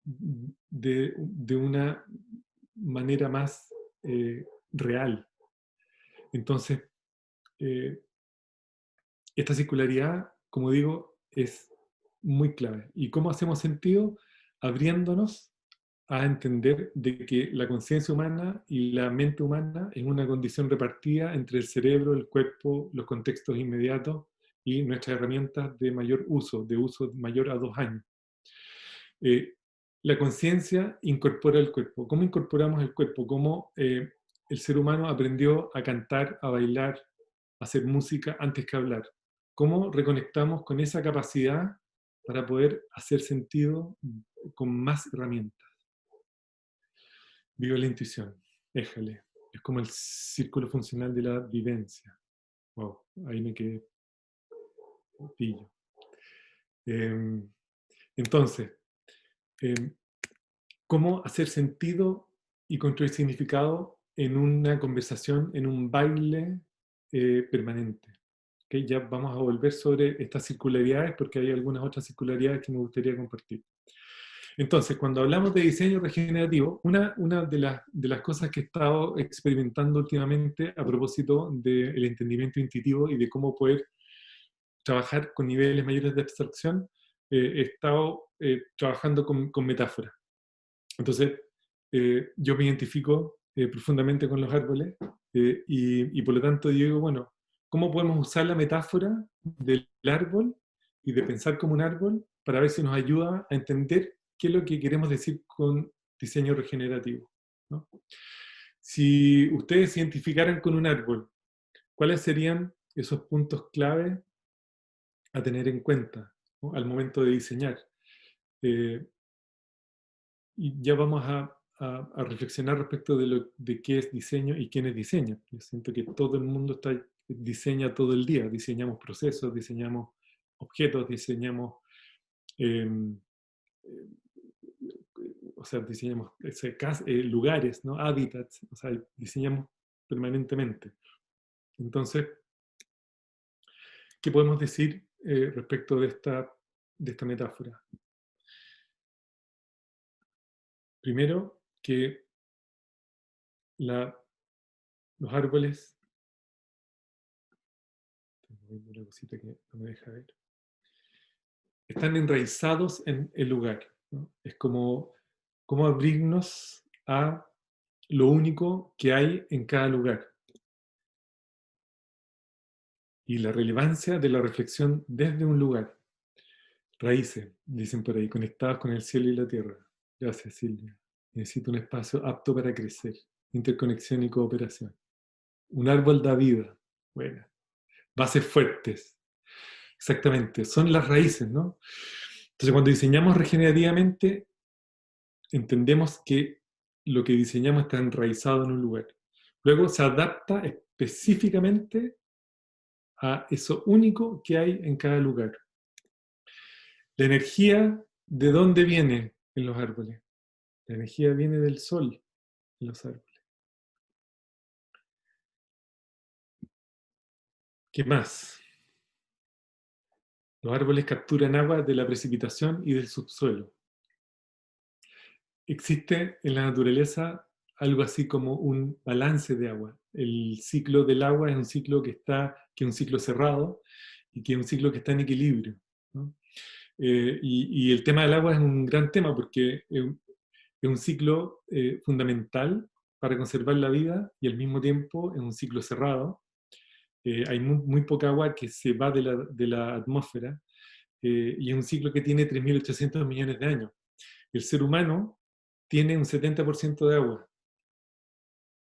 de una manera más real. Entonces, eh, esta circularidad, como digo, es muy clave. ¿Y cómo hacemos sentido? Abriéndonos a entender de que la conciencia humana y la mente humana es una condición repartida entre el cerebro, el cuerpo, los contextos inmediatos y nuestras herramientas de mayor uso, de uso mayor a 2 años. La conciencia incorpora el cuerpo. ¿Cómo incorporamos el cuerpo? ¿Cómo el ser humano aprendió a cantar, a bailar, a hacer música antes que hablar? ¿Cómo reconectamos con esa capacidad para poder hacer sentido con más herramientas? Viva la intuición, éjale. Es como el círculo funcional de la vivencia. Wow, ahí me quedé pillo. Entonces, cómo hacer sentido y construir significado en una conversación, en un baile permanente. ¿Okay? Ya vamos a volver sobre estas circularidades porque hay algunas otras circularidades que me gustaría compartir. Entonces, cuando hablamos de diseño regenerativo, una de las cosas que he estado experimentando últimamente a propósito del entendimiento intuitivo y de cómo poder trabajar con niveles mayores de abstracción, he estado trabajando con metáforas. Entonces, yo me identifico profundamente con los árboles y por lo tanto digo, bueno, ¿cómo podemos usar la metáfora del árbol y de pensar como un árbol para ver si nos ayuda a entender qué es lo que queremos decir con diseño regenerativo? ¿No? Si ustedes se identificaran con un árbol, ¿cuáles serían esos puntos clave a tener en cuenta, ¿no? Al momento de diseñar? Y ya vamos a reflexionar respecto de qué es diseño y quién es diseño. Yo siento que todo el mundo diseña todo el día. Diseñamos procesos, diseñamos objetos, diseñamos, eh, eh, o sea, diseñamos lugares, ¿no? Hábitats, o sea, diseñamos permanentemente. Entonces, ¿qué podemos decir respecto de esta metáfora? Primero, que los árboles, tengo una cosita que no me deja ver, están enraizados en el lugar, ¿no? Es como abrirnos a lo único que hay en cada lugar. Y la relevancia de la reflexión desde un lugar. Raíces, dicen por ahí, conectadas con el cielo y la tierra. Gracias, Silvia. Necesito un espacio apto para crecer. Interconexión y cooperación. Un árbol da vida. Bueno. Bases fuertes. Exactamente. Son las raíces, ¿no? Entonces, cuando diseñamos regenerativamente, entendemos que lo que diseñamos está enraizado en un lugar. Luego se adapta específicamente a eso único que hay en cada lugar. La energía, ¿de dónde viene en los árboles? La energía viene del sol en los árboles. ¿Qué más? Los árboles capturan agua de la precipitación y del subsuelo. Existe en la naturaleza algo así como un balance de agua. El ciclo del agua es un ciclo que es un ciclo cerrado y que es un ciclo que está en equilibrio, ¿no? Y el tema del agua es un gran tema porque es un ciclo fundamental para conservar la vida y al mismo tiempo es un ciclo cerrado. Hay muy poca agua que se va de la atmósfera y es un ciclo que tiene 3.800 millones de años. El ser humano tiene un 70% de agua.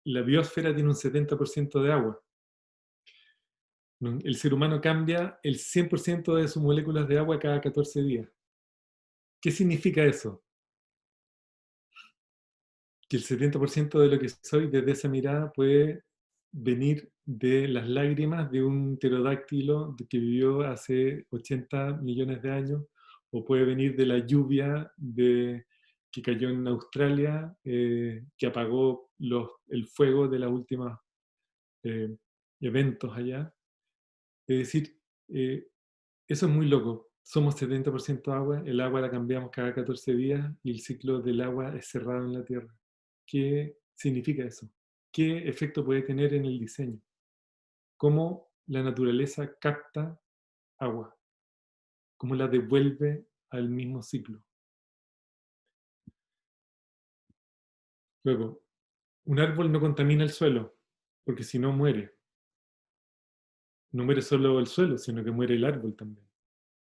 La biosfera tiene un 70% de agua. El ser humano cambia el 100% de sus moléculas de agua cada 14 días. ¿Qué significa eso? Que el 70% de lo que soy desde esa mirada puede venir de las lágrimas de un pterodáctilo que vivió hace 80 millones de años, o puede venir de la lluvia que cayó en Australia, que apagó el fuego de los últimos eventos allá. Es decir, eso es muy loco. Somos 70% agua, el agua la cambiamos cada 14 días y el ciclo del agua es cerrado en la Tierra. ¿Qué significa eso? ¿Qué efecto puede tener en el diseño? ¿Cómo la naturaleza capta agua? ¿Cómo la devuelve al mismo ciclo? Luego, un árbol no contamina el suelo, porque si no muere. No muere solo el suelo, sino que muere el árbol también.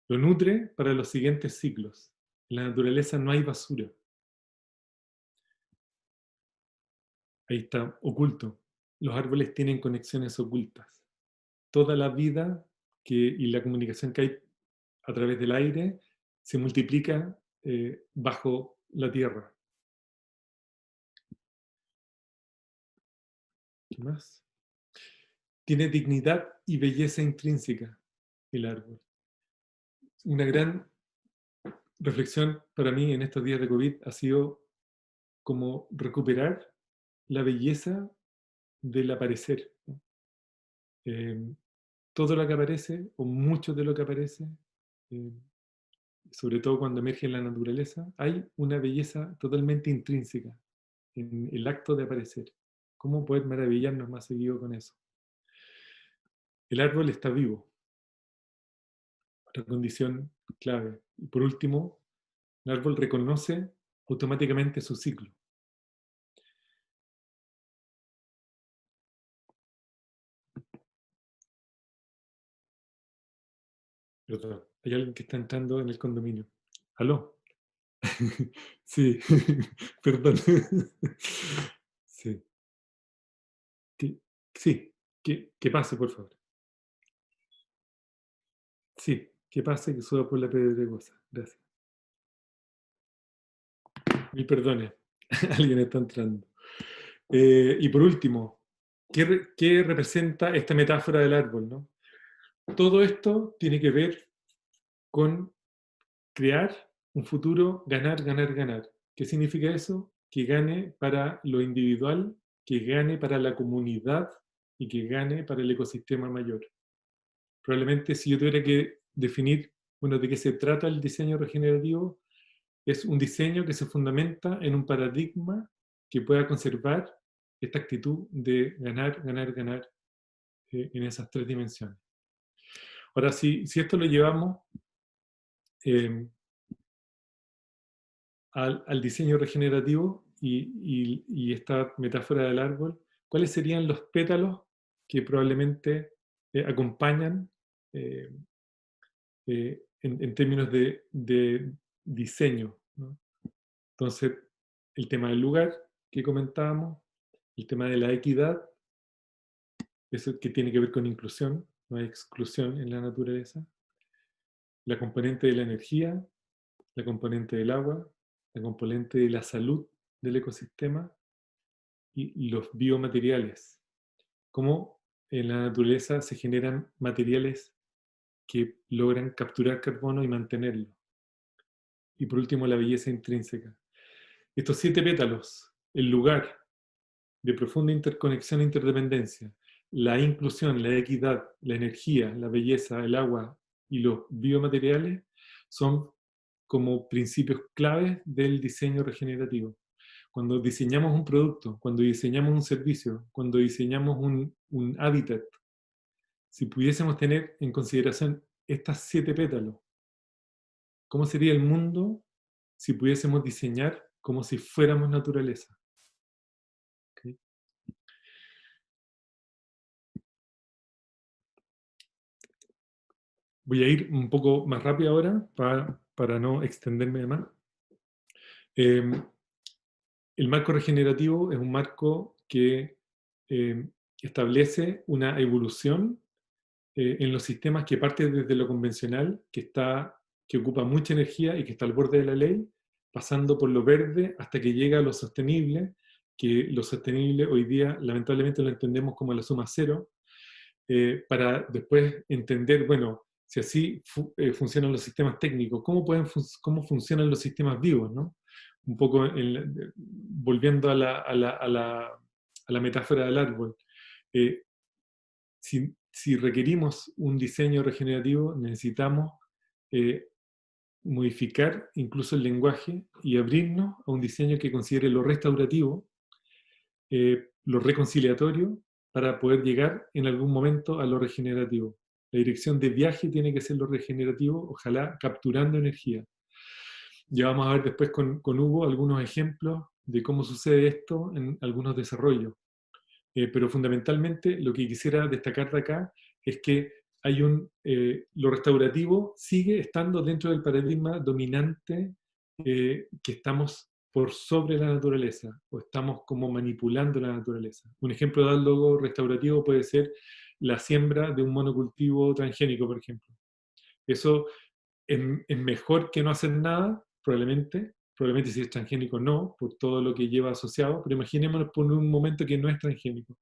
Lo nutre para los siguientes ciclos. En la naturaleza no hay basura. Ahí está, oculto. Los árboles tienen conexiones ocultas. Toda la vida y la comunicación que hay a través del aire se multiplica bajo la tierra. ¿Qué más? Tiene dignidad y belleza intrínseca el árbol. Una gran reflexión para mí en estos días de COVID ha sido como recuperar la belleza del aparecer, ¿no? Todo lo que aparece, o mucho de lo que aparece, eh, sobre todo cuando emerge en la naturaleza, hay una belleza totalmente intrínseca en el acto de aparecer. ¿Cómo poder maravillarnos más seguido con eso? El árbol está vivo, otra condición clave. Y por último, el árbol reconoce automáticamente su ciclo. Perdón, hay alguien que está entrando en el condominio. ¿Aló? Sí, perdón. Sí, que, sí, que pase, por favor. Sí, que pase, que suba por la pedregosa. Gracias. Mil perdones. Alguien está entrando. Y por último, ¿qué representa esta metáfora del árbol, ¿no? Todo esto tiene que ver con crear un futuro, ganar, ganar, ganar. ¿Qué significa eso? Que gane para lo individual, que gane para la comunidad y que gane para el ecosistema mayor. Probablemente si yo tuviera que definir, bueno, de qué se trata el diseño regenerativo, es un diseño que se fundamenta en un paradigma que pueda conservar esta actitud de ganar, ganar, ganar en esas tres dimensiones. Ahora, si esto lo llevamos eh, al diseño regenerativo y esta metáfora del árbol, ¿cuáles serían los pétalos que probablemente acompañan en términos de diseño, ¿no? Entonces, el tema del lugar que comentábamos, el tema de la equidad, eso que tiene que ver con inclusión, no hay exclusión en la naturaleza, la componente de la energía, la componente del agua, la componente de la salud del ecosistema y los biomateriales. Cómo en la naturaleza se generan materiales que logran capturar carbono y mantenerlo. Y por último, la belleza intrínseca. Estos 7 pétalos, el lugar de profunda interconexión e interdependencia, la inclusión, la equidad, la energía, la belleza, el agua, y los biomateriales son como principios claves del diseño regenerativo. Cuando diseñamos un producto, cuando diseñamos un servicio, cuando diseñamos un hábitat, si pudiésemos tener en consideración estas 7 pétalos, ¿cómo sería el mundo si pudiésemos diseñar como si fuéramos naturaleza? ¿Okay? Voy a ir un poco más rápido ahora para no extenderme más. El marco regenerativo es un marco que establece una evolución en los sistemas que parte desde lo convencional, que ocupa mucha energía y que está al borde de la ley, pasando por lo verde hasta que llega a lo sostenible, que lo sostenible hoy día lamentablemente lo entendemos como la suma cero, para después entender, bueno, si así funcionan los sistemas técnicos, cómo funcionan los sistemas vivos, ¿no? Un poco volviendo a la metáfora del árbol. Si requerimos un diseño regenerativo, necesitamos modificar incluso el lenguaje y abrirnos a un diseño que considere lo restaurativo, lo reconciliatorio, para poder llegar en algún momento a lo regenerativo. La dirección de viaje tiene que ser lo regenerativo, ojalá capturando energía. Ya vamos a ver después con Hugo algunos ejemplos de cómo sucede esto en algunos desarrollos. Pero fundamentalmente lo que quisiera destacar de acá es que lo restaurativo sigue estando dentro del paradigma dominante, que estamos por sobre la naturaleza, o estamos como manipulando la naturaleza. Un ejemplo de algo restaurativo puede ser la siembra de un monocultivo transgénico, por ejemplo. Eso es mejor que no hacer nada, probablemente si es transgénico no, por todo lo que lleva asociado, pero imaginémonos por un momento que no es transgénico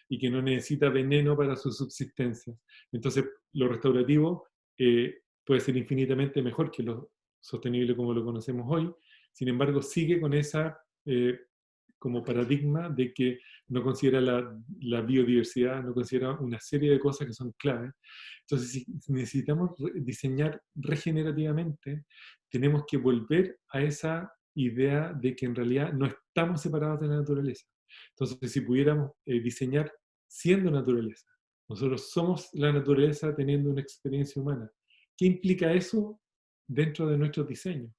y que no necesita veneno para su subsistencia. Entonces, lo restaurativo puede ser infinitamente mejor que lo sostenible como lo conocemos hoy. Sin embargo, sigue con esa como paradigma de que no considera la biodiversidad, no considera una serie de cosas que son claves. Entonces, si necesitamos diseñar regenerativamente, tenemos que volver a esa idea de que en realidad no estamos separados de la naturaleza. Entonces, si pudiéramos diseñar siendo naturaleza, nosotros somos la naturaleza teniendo una experiencia humana. ¿Qué implica eso dentro de nuestros diseños?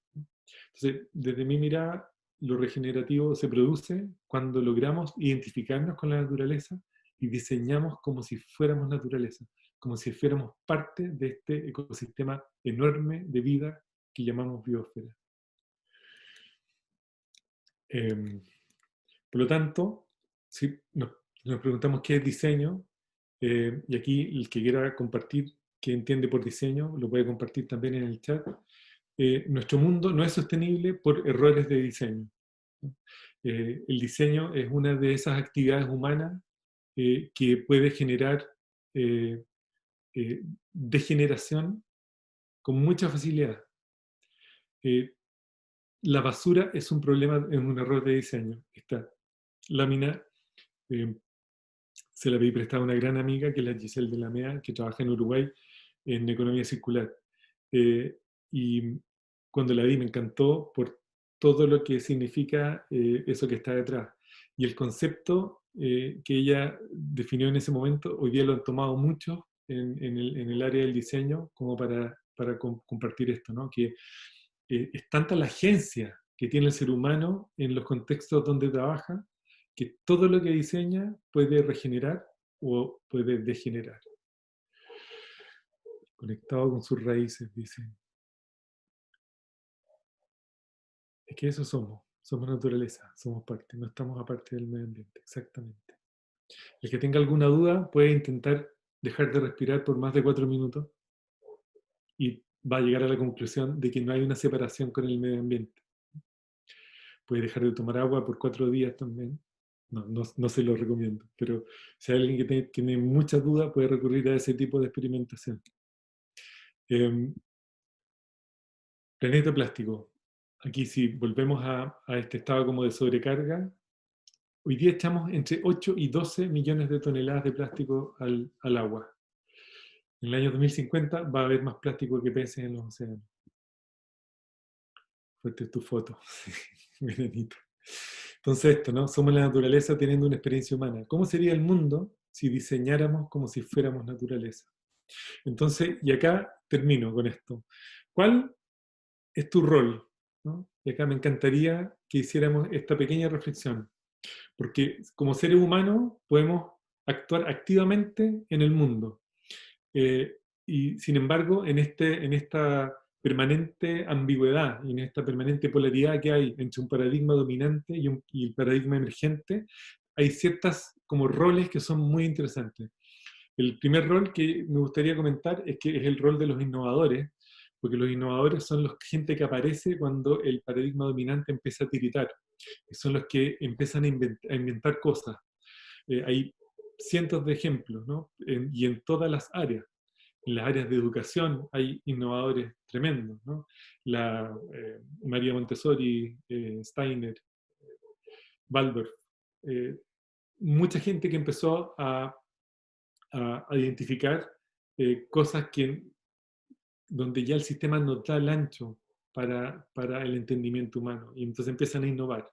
Entonces, desde mi mirada, lo regenerativo se produce cuando logramos identificarnos con la naturaleza y diseñamos como si fuéramos naturaleza, como si fuéramos parte de este ecosistema enorme de vida que llamamos biosfera. Por lo tanto, si nos preguntamos qué es diseño, y aquí el que quiera compartir qué entiende por diseño, lo puede compartir también en el chat. Nuestro mundo no es sostenible por errores de diseño. El diseño es una de esas actividades humanas que puede generar degeneración con mucha facilidad. La basura es un problema, es un error de diseño. Esta lámina se la pedí prestada a una gran amiga, que es la Giselle de la MEA, que trabaja en Uruguay en economía circular. Y cuando la vi me encantó por todo lo que significa eso que está detrás. Y el concepto que ella definió en ese momento, hoy día lo han tomado muchos en el área del diseño como para compartir esto, ¿no? Que es tanta la agencia que tiene el ser humano en los contextos donde trabaja, que todo lo que diseña puede regenerar o puede degenerar. Conectado con sus raíces, dice. Es que eso somos naturaleza, somos parte, no estamos aparte del medio ambiente, exactamente. El que tenga alguna duda puede intentar dejar de respirar por más de 4 minutos y va a llegar a la conclusión de que no hay una separación con el medio ambiente. Puede dejar de tomar agua por 4 días también. No se lo recomiendo, pero si hay alguien que tiene muchas dudas puede recurrir a ese tipo de experimentación. Planeta plástico. Aquí si volvemos a este estado como de sobrecarga, hoy día echamos entre 8 y 12 millones de toneladas de plástico al agua. En el año 2050 va a haber más plástico que peces en los océanos. Fuerte tu foto. Venenito. Entonces esto, ¿no? Somos la naturaleza teniendo una experiencia humana. ¿Cómo sería el mundo si diseñáramos como si fuéramos naturaleza? Entonces, y acá termino con esto. ¿Cuál es tu rol? ¿No? Y acá me encantaría que hiciéramos esta pequeña reflexión, porque como seres humanos podemos actuar activamente en el mundo. Eh, y sin embargo, en esta permanente ambigüedad y en esta permanente polaridad que hay entre un paradigma dominante y el paradigma emergente, hay ciertas como roles que son muy interesantes. El primer rol que me gustaría comentar es que es el rol de los innovadores, porque los innovadores son los gente que aparece cuando el paradigma dominante empieza a tiritar, son los que empiezan a inventar cosas. Hay cientos de ejemplos, ¿no? Y en todas las áreas. En las áreas de educación hay innovadores tremendos, ¿no? María Montessori, Steiner, Waldorf, mucha gente que empezó a identificar cosas donde ya el sistema no da el ancho para el entendimiento humano, y entonces empiezan a innovar.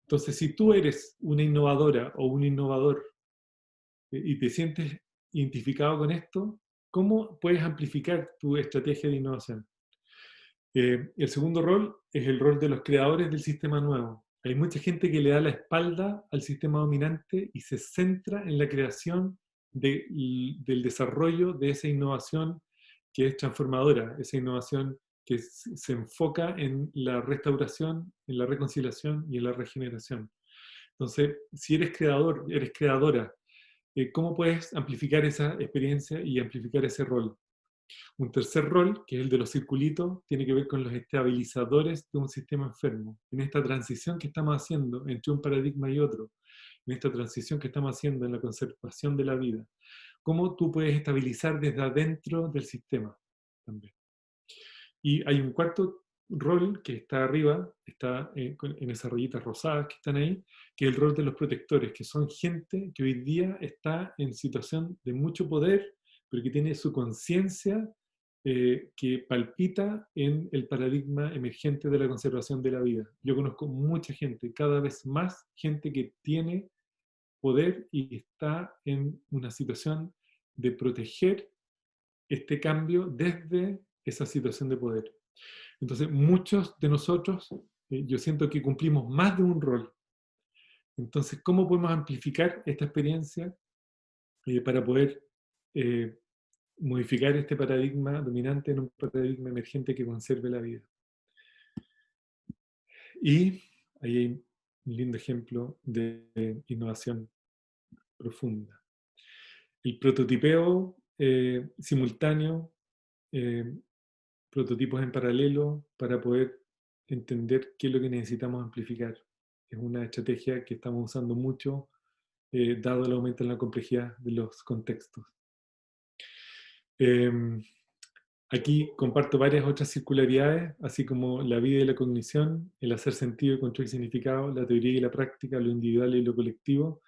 Entonces, si tú eres una innovadora o un innovador y te sientes identificado con esto, ¿cómo puedes amplificar tu estrategia de innovación? El segundo rol es el rol de los creadores del sistema nuevo. Hay mucha gente que le da la espalda al sistema dominante y se centra en la creación del desarrollo de esa innovación que es transformadora, esa innovación que se enfoca en la restauración, en la reconciliación y en la regeneración. Entonces, si eres creador, eres creadora, ¿cómo puedes amplificar esa experiencia y amplificar ese rol? Un tercer rol, que es el de los circulitos, tiene que ver con los estabilizadores de un sistema enfermo. En esta transición que estamos haciendo entre un paradigma y otro, en esta transición que estamos haciendo en la conservación de la vida, ¿cómo tú puedes estabilizar desde adentro del sistema también? Y hay un cuarto rol que está arriba, está en esas rayitas rosadas que están ahí, que es el rol de los protectores, que son gente que hoy día está en situación de mucho poder, pero que tiene su conciencia que palpita en el paradigma emergente de la conservación de la vida. Yo conozco mucha gente, cada vez más gente que tiene poder y está en una situación de proteger este cambio desde esa situación de poder. Entonces, muchos de nosotros, yo siento que cumplimos más de un rol. Entonces, ¿cómo podemos amplificar esta experiencia para poder modificar este paradigma dominante en un paradigma emergente que conserve la vida? Y ahí hay un lindo ejemplo de innovación profunda. El prototipeo simultáneo, eh, prototipos en paralelo para poder entender qué es lo que necesitamos amplificar. Es una estrategia que estamos usando mucho, dado el aumento en la complejidad de los contextos. Eh, Aquí comparto varias otras circularidades, así como la vida y la cognición, el hacer sentido y construir significado, la teoría y la práctica, lo individual y lo colectivo.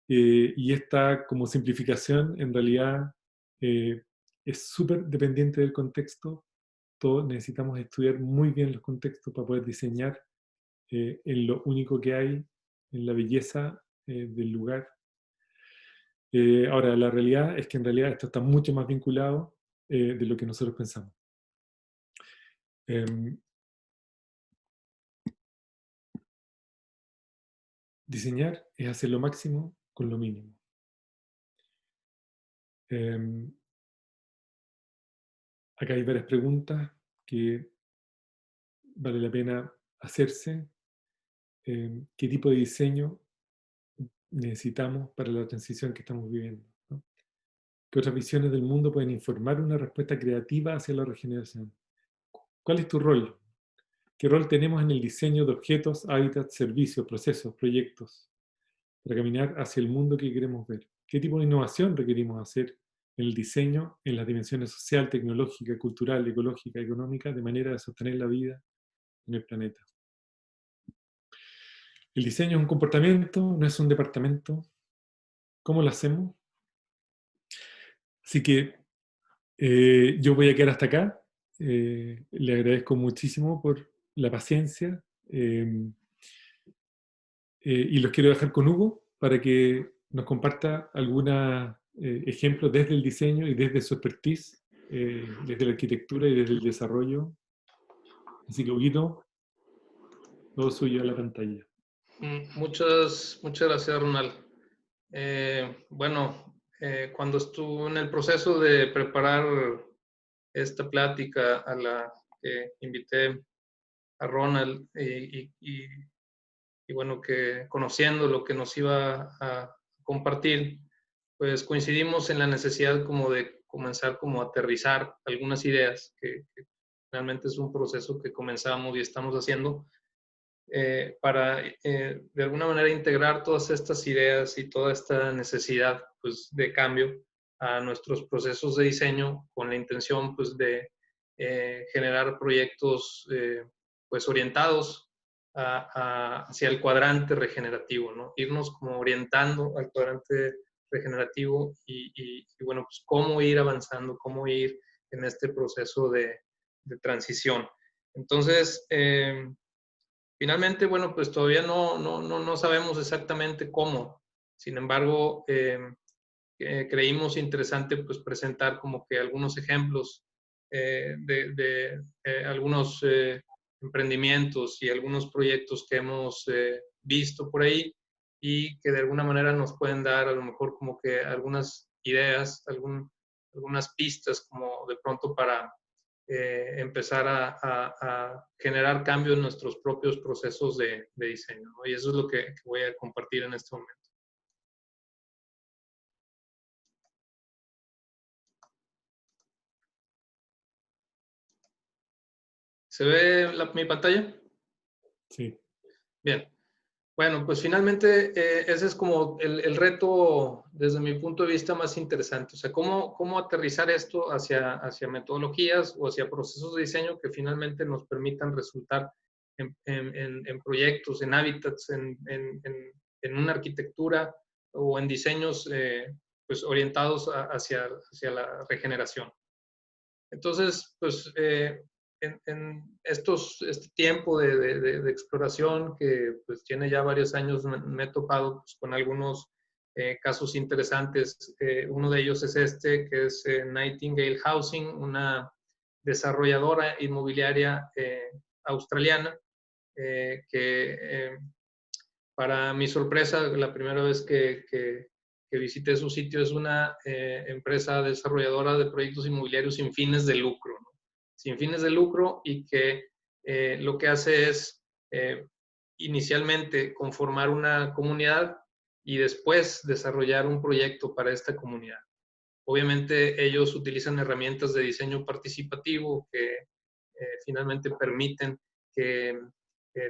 Y esta como simplificación en realidad es súper dependiente del contexto. Todos necesitamos estudiar muy bien los contextos para poder diseñar en lo único que hay, en la belleza del lugar. Ahora, la realidad es que en realidad esto está mucho más vinculado de lo que nosotros pensamos. Diseñar es hacer lo máximo con lo mínimo. Acá hay varias preguntas que vale la pena hacerse. ¿Qué tipo de diseño necesitamos para la transición que estamos viviendo? ¿No? ¿Qué otras visiones del mundo pueden informar una respuesta creativa hacia la regeneración? ¿Cuál es tu rol? ¿Qué rol tenemos en el diseño de objetos, hábitats, servicios, procesos, proyectos para caminar hacia el mundo que queremos ver? ¿Qué tipo de innovación requerimos hacer en el diseño, en las dimensiones social, tecnológica, cultural, ecológica, económica, de manera de sostener la vida en el planeta? El diseño es un comportamiento, no es un departamento. ¿Cómo lo hacemos? Así que Yo voy a quedar hasta acá. Le agradezco muchísimo por la paciencia y los quiero dejar con Hugo para que nos comparta algunos ejemplos desde el diseño y desde su expertise, desde la arquitectura y desde el desarrollo. Así que, Huguito, todo suyo a la pantalla. Muchas gracias, Ronald. Bueno, cuando estuve en el proceso de preparar esta plática a la que invité a Ronald y bueno, que conociendo lo que nos iba a compartir, pues coincidimos en la necesidad como de comenzar como a aterrizar algunas ideas, que realmente es un proceso que comenzamos y estamos haciendo para de alguna manera integrar todas estas ideas y toda esta necesidad pues, de cambio a nuestros procesos de diseño con la intención pues, de generar proyectos pues, orientados hacia el cuadrante regenerativo, ¿no? Irnos como orientando al cuadrante regenerativo y bueno, pues cómo ir avanzando, cómo ir en este proceso de transición. Entonces, finalmente, bueno, pues todavía no sabemos exactamente cómo. Sin embargo, creímos interesante pues presentar como que algunos ejemplos de algunos emprendimientos y algunos proyectos que hemos visto por ahí y que de alguna manera nos pueden dar a lo mejor como que algunas ideas, algunas pistas como de pronto para empezar a generar cambios en nuestros propios procesos de diseño, ¿no? Y eso es lo que voy a compartir en este momento. ¿Se ve mi pantalla? Sí. Bien. Bueno, pues finalmente ese es como el reto desde mi punto de vista más interesante. O sea, cómo aterrizar esto hacia metodologías o hacia procesos de diseño que finalmente nos permitan resultar en proyectos, en hábitats, en una arquitectura o en diseños pues orientados hacia la regeneración. Entonces, pues en este tiempo de exploración que pues tiene ya varios años, me he topado pues, con algunos casos interesantes. Uno de ellos es este, que es Nightingale Housing, una desarrolladora inmobiliaria australiana, que para mi sorpresa, la primera vez que visité su sitio, es una empresa desarrolladora de proyectos inmobiliarios sin fines de lucro, ¿no? Sin fines de lucro y que lo que hace es inicialmente conformar una comunidad y después desarrollar un proyecto para esta comunidad. Obviamente ellos utilizan herramientas de diseño participativo que finalmente permiten que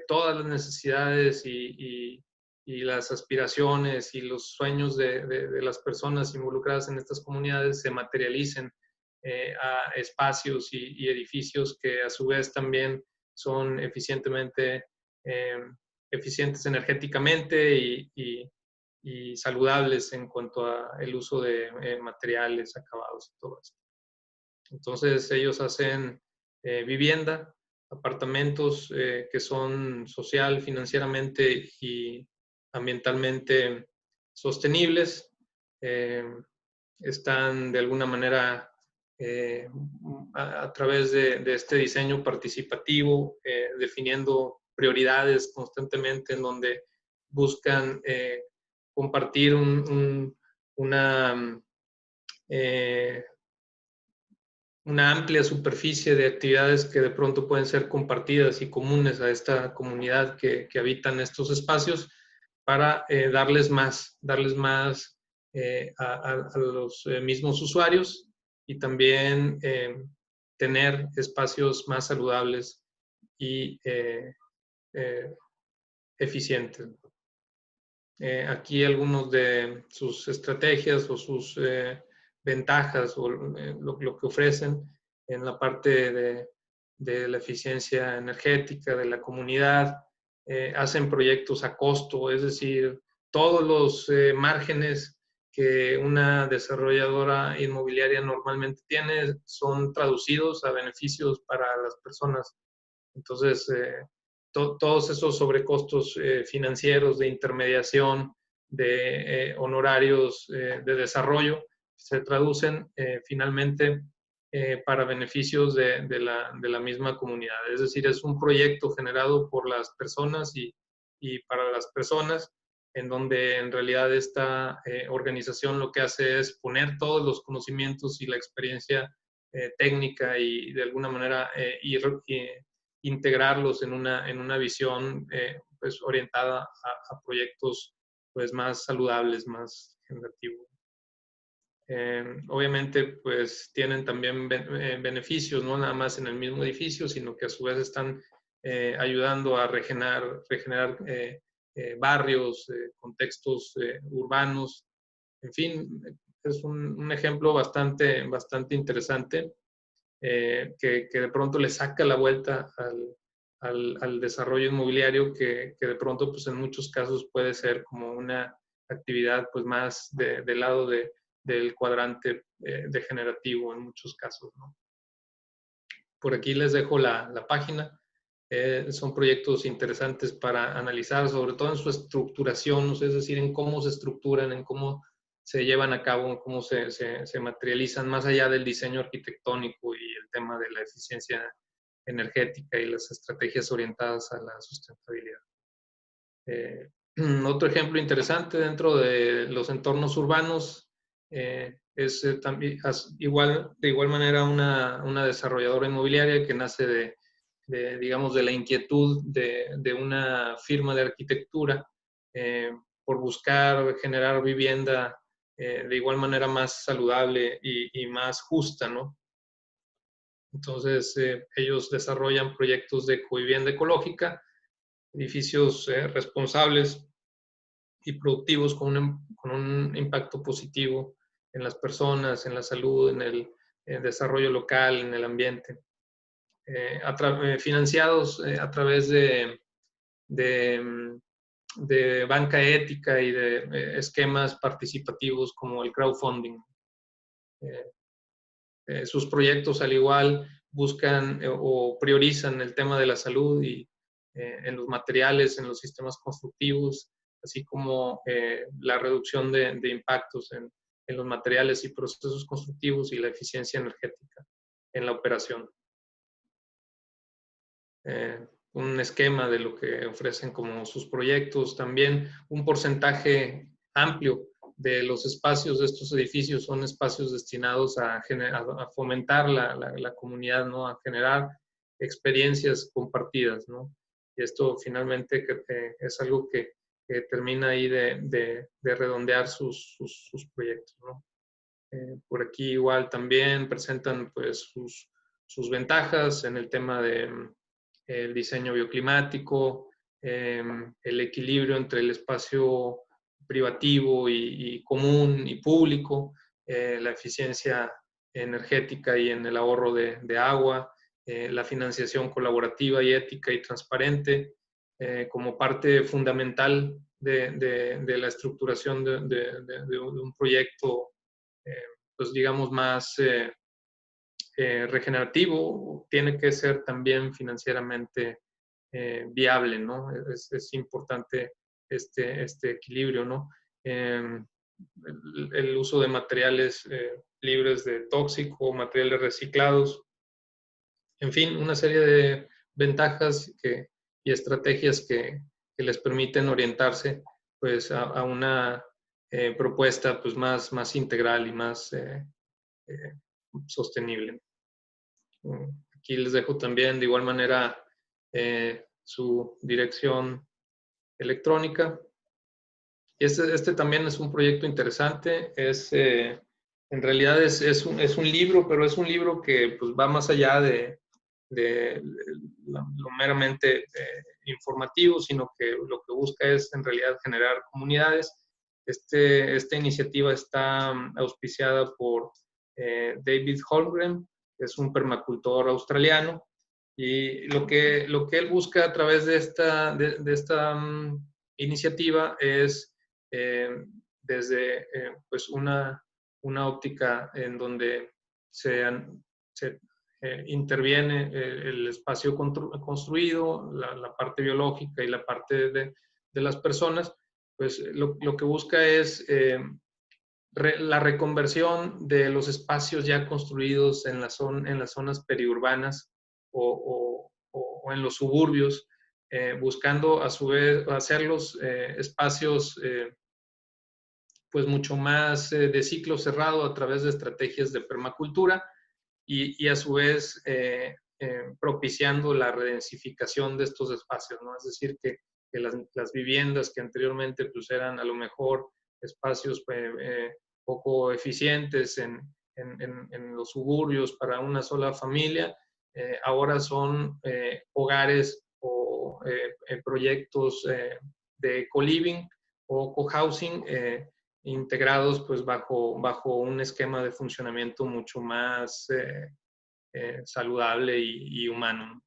todas las necesidades y las aspiraciones y los sueños de las personas involucradas en estas comunidades se materialicen a espacios y edificios que a su vez también son eh, eficientes energéticamente y saludables en cuanto al uso de materiales acabados y todo esto. Entonces ellos hacen vivienda, apartamentos que son social, financieramente y ambientalmente sostenibles. Están de alguna manera a través de este diseño participativo, definiendo prioridades constantemente en donde buscan compartir una amplia superficie de actividades que de pronto pueden ser compartidas y comunes a esta comunidad que habitan estos espacios para darles más a los mismos usuarios y también tener espacios más saludables y eficientes. Aquí algunos de sus estrategias o sus ventajas o lo que ofrecen en la parte de la eficiencia energética de la comunidad. Hacen proyectos a costo, es decir, todos los márgenes que una desarrolladora inmobiliaria normalmente tiene son traducidos a beneficios para las personas. Entonces, todos esos sobrecostos financieros de intermediación, de honorarios de desarrollo, se traducen finalmente para beneficios de la misma comunidad. Es decir, es un proyecto generado por las personas y para las personas, en donde en realidad esta organización lo que hace es poner todos los conocimientos y la experiencia técnica y de alguna manera integrarlos en una visión pues orientada a proyectos pues más saludables, más generativos. Obviamente pues tienen también beneficios, no nada más en el mismo edificio, sino que a su vez están ayudando a regenerar barrios, contextos urbanos. En fin, es un ejemplo bastante interesante que de pronto le saca la vuelta al desarrollo inmobiliario que de pronto pues en muchos casos puede ser como una actividad pues más del lado del cuadrante degenerativo en muchos casos, ¿no? Por aquí les dejo la página. Son proyectos interesantes para analizar, sobre todo en su estructuración, es decir, en cómo se estructuran, en cómo se llevan a cabo, en cómo se materializan, más allá del diseño arquitectónico y el tema de la eficiencia energética y las estrategias orientadas a la sustentabilidad. Otro ejemplo interesante dentro de los entornos urbanos es también de igual manera una desarrolladora inmobiliaria que nace digamos, de la inquietud de una firma de arquitectura por buscar generar vivienda de igual manera más saludable y más justa, ¿no? Entonces, ellos desarrollan proyectos de covivienda ecológica, edificios responsables y productivos con un impacto positivo en las personas, en la salud, en el desarrollo local, en el ambiente. Financiados a través de banca ética y de esquemas participativos como el crowdfunding. Sus proyectos al igual buscan o priorizan el tema de la salud y en los materiales, en los sistemas constructivos, así como la reducción de impactos en los materiales y procesos constructivos y la eficiencia energética en la operación. Un esquema de lo que ofrecen como sus proyectos, también un porcentaje amplio de los espacios de estos edificios son espacios destinados a fomentar la comunidad, ¿no? A generar experiencias compartidas, ¿no? Y esto finalmente es algo que termina ahí de redondear sus proyectos, ¿no? Por aquí igual también presentan pues sus ventajas en el tema de el diseño bioclimático, el equilibrio entre el espacio privativo y común y público, la eficiencia energética y en el ahorro de agua, la financiación colaborativa y ética y transparente, como parte fundamental de la estructuración de un proyecto, pues digamos, más regenerativo, tiene que ser también financieramente viable, ¿no? Es importante este equilibrio, ¿no? El uso de materiales libres de tóxico, materiales reciclados, en fin, una serie de ventajas y estrategias que les permiten orientarse pues a una propuesta pues más integral y más sostenible. Aquí les dejo también de igual manera su dirección electrónica. Este también es un proyecto interesante. En realidad es un libro, pero es un libro que pues, va más allá de lo meramente informativo, sino que lo que busca es en realidad generar comunidades. Esta iniciativa está auspiciada por David Holmgren, que es un permacultor australiano, y lo que él busca a través de esta iniciativa es desde pues una óptica en donde se interviene el espacio construido, la parte biológica y la parte de las personas, pues lo que busca es la reconversión de los espacios ya construidos en las zonas periurbanas o en los suburbios, buscando a su vez hacerlos espacios pues mucho más de ciclo cerrado a través de estrategias de permacultura y a su vez propiciando la redensificación de estos espacios, ¿no? Es decir, que las viviendas que anteriormente pues eran a lo mejor espacios poco eficientes en los suburbios para una sola familia, ahora son hogares o proyectos de co-living o co-housing integrados pues bajo un esquema de funcionamiento mucho más saludable y humano.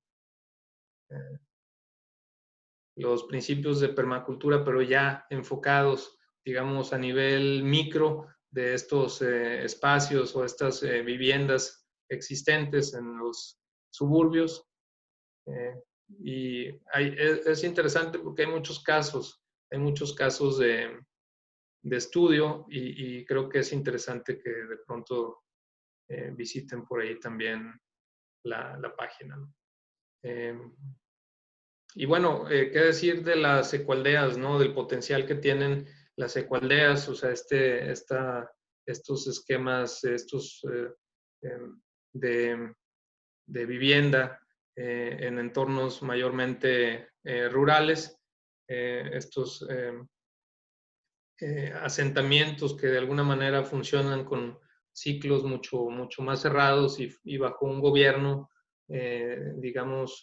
Los principios de permacultura, pero ya enfocados, digamos, a nivel micro de estos espacios o estas viviendas existentes en los suburbios. Y es interesante porque hay muchos casos de estudio y creo que es interesante que de pronto visiten por ahí también la página, ¿no? Y bueno, qué decir de las ecoaldeas, ¿no? Del potencial que tienen las ecoaldeas, o sea, estos esquemas, de vivienda en entornos mayormente rurales, estos asentamientos que de alguna manera funcionan con ciclos mucho más cerrados y bajo un gobierno, digamos,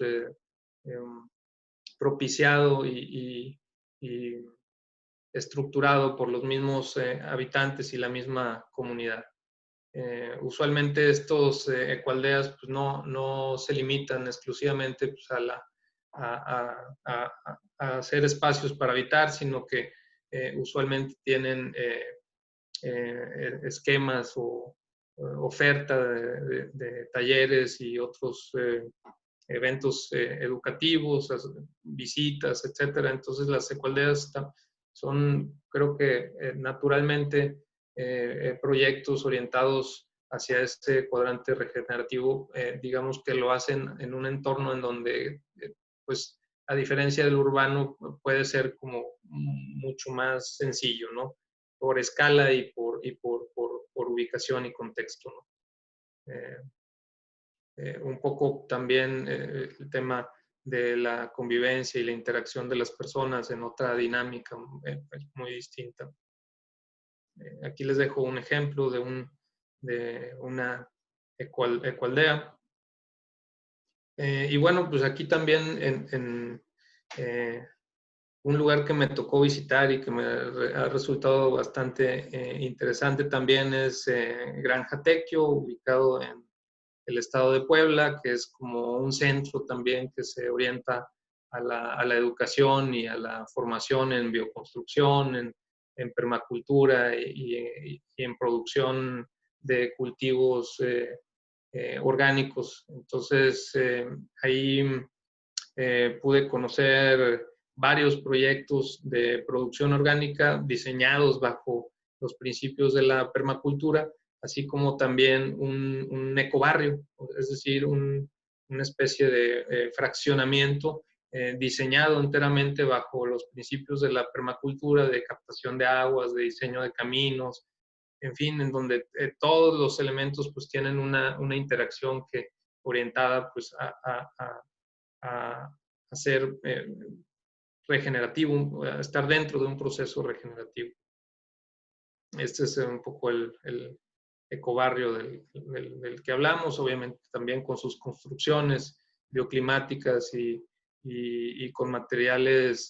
propiciado y estructurado por los mismos habitantes y la misma comunidad. Usualmente estos ecoaldeas pues no se limitan exclusivamente pues, a hacer espacios para habitar, sino que usualmente tienen esquemas o oferta de talleres y otros eventos educativos, visitas, etcétera. Entonces las ecoaldeas son, creo que naturalmente, proyectos orientados hacia este cuadrante regenerativo, digamos que lo hacen en un entorno en donde, pues, a diferencia del urbano, puede ser como mucho más sencillo, ¿no? Por escala y por ubicación y contexto, ¿no? Un poco también el tema de la convivencia y la interacción de las personas en otra dinámica muy distinta. Aquí les dejo un ejemplo de una ecoaldea. Y bueno, pues aquí también en un lugar que me tocó visitar y que me ha resultado bastante interesante también es Granja Tequio, ubicado en el estado de Puebla, que es como un centro también que se orienta a la educación y a la formación en bioconstrucción, en permacultura y en producción de cultivos orgánicos. Entonces, ahí pude conocer varios proyectos de producción orgánica diseñados bajo los principios de la permacultura, así como también un ecobarrio, es decir, una especie de fraccionamiento diseñado enteramente bajo los principios de la permacultura, de captación de aguas, de diseño de caminos, en fin, en donde todos los elementos pues tienen una interacción que orientada pues a ser regenerativo, a estar dentro de un proceso regenerativo. Este es un poco el ecobarrio del que hablamos, obviamente también con sus construcciones bioclimáticas y con materiales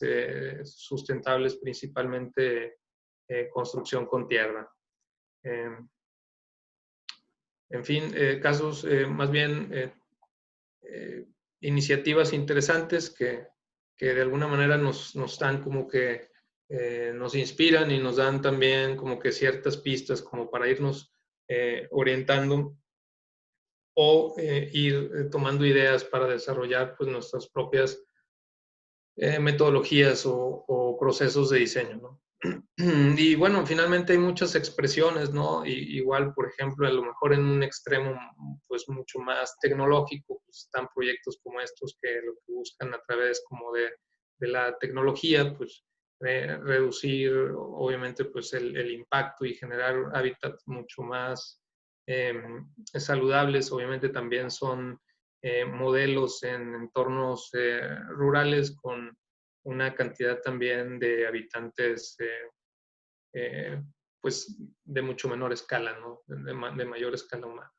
sustentables, principalmente construcción con tierra. En fin, casos más bien iniciativas interesantes que de alguna manera nos están como que nos inspiran y nos dan también como que ciertas pistas como para irnos orientando o ir tomando ideas para desarrollar pues nuestras propias metodologías o procesos de diseño, ¿no? Y bueno, finalmente hay muchas expresiones, ¿no? Y, igual, por ejemplo, a lo mejor en un extremo pues mucho más tecnológico, pues están proyectos como estos que lo que buscan a través como de la tecnología, pues reducir obviamente pues el impacto y generar hábitats mucho más saludables. Obviamente también son modelos en entornos rurales con una cantidad también de habitantes pues de mucho menor escala, ¿no? De mayor escala humana.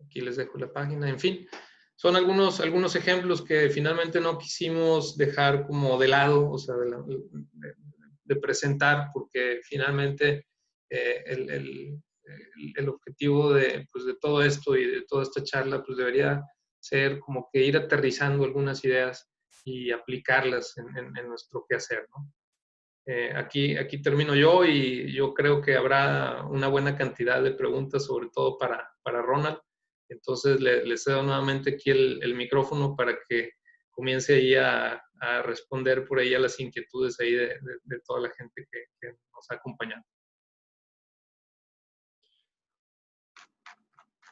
Aquí les dejo la página. En fin, son algunos ejemplos que finalmente no quisimos dejar como de lado, o sea, de presentar, porque finalmente el objetivo pues, de todo esto y de toda esta charla pues debería ser como que ir aterrizando algunas ideas y aplicarlas en nuestro quehacer, ¿no? Aquí termino yo y yo creo que habrá una buena cantidad de preguntas, sobre todo para Ronald. Entonces le cedo nuevamente aquí el micrófono para que comience ahí a responder por ahí a las inquietudes ahí de toda la gente que nos ha acompañado.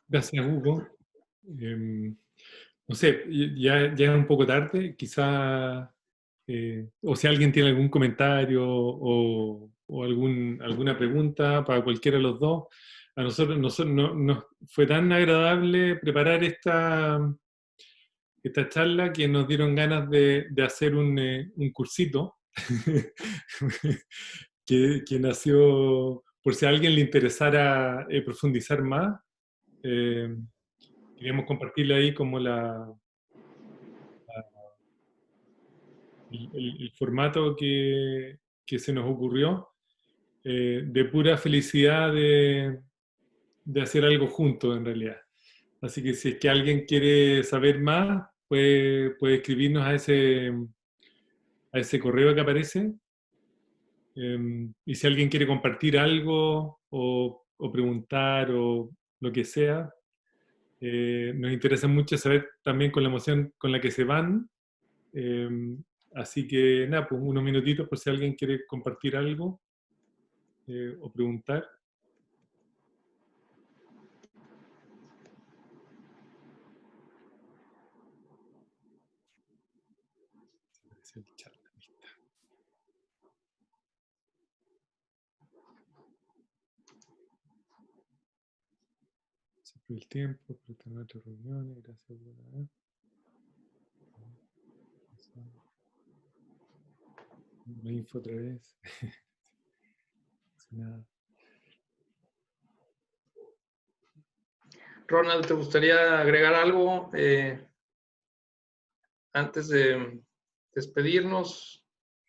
Gracias, Hugo. No sé, ya es un poco tarde, quizá, o si alguien tiene algún comentario o alguna pregunta para cualquiera de los dos. A nosotros nos fue tan agradable preparar esta charla que nos dieron ganas de hacer un cursito que nació, por si a alguien le interesara profundizar más. Queríamos compartirle ahí como el formato que se nos ocurrió, de pura felicidad de hacer algo juntos en realidad. Así que si es que alguien quiere saber más, puede escribirnos a ese correo que aparece. Y si alguien quiere compartir algo o preguntar o lo que sea, nos interesa mucho saber también con la emoción con la que se van. Así que nada, pues unos minutitos por si alguien quiere compartir algo o preguntar. Por el tiempo, por tener otras reuniones, gracias por la info otra vez. Nada. Ronald, ¿te gustaría agregar algo antes de despedirnos?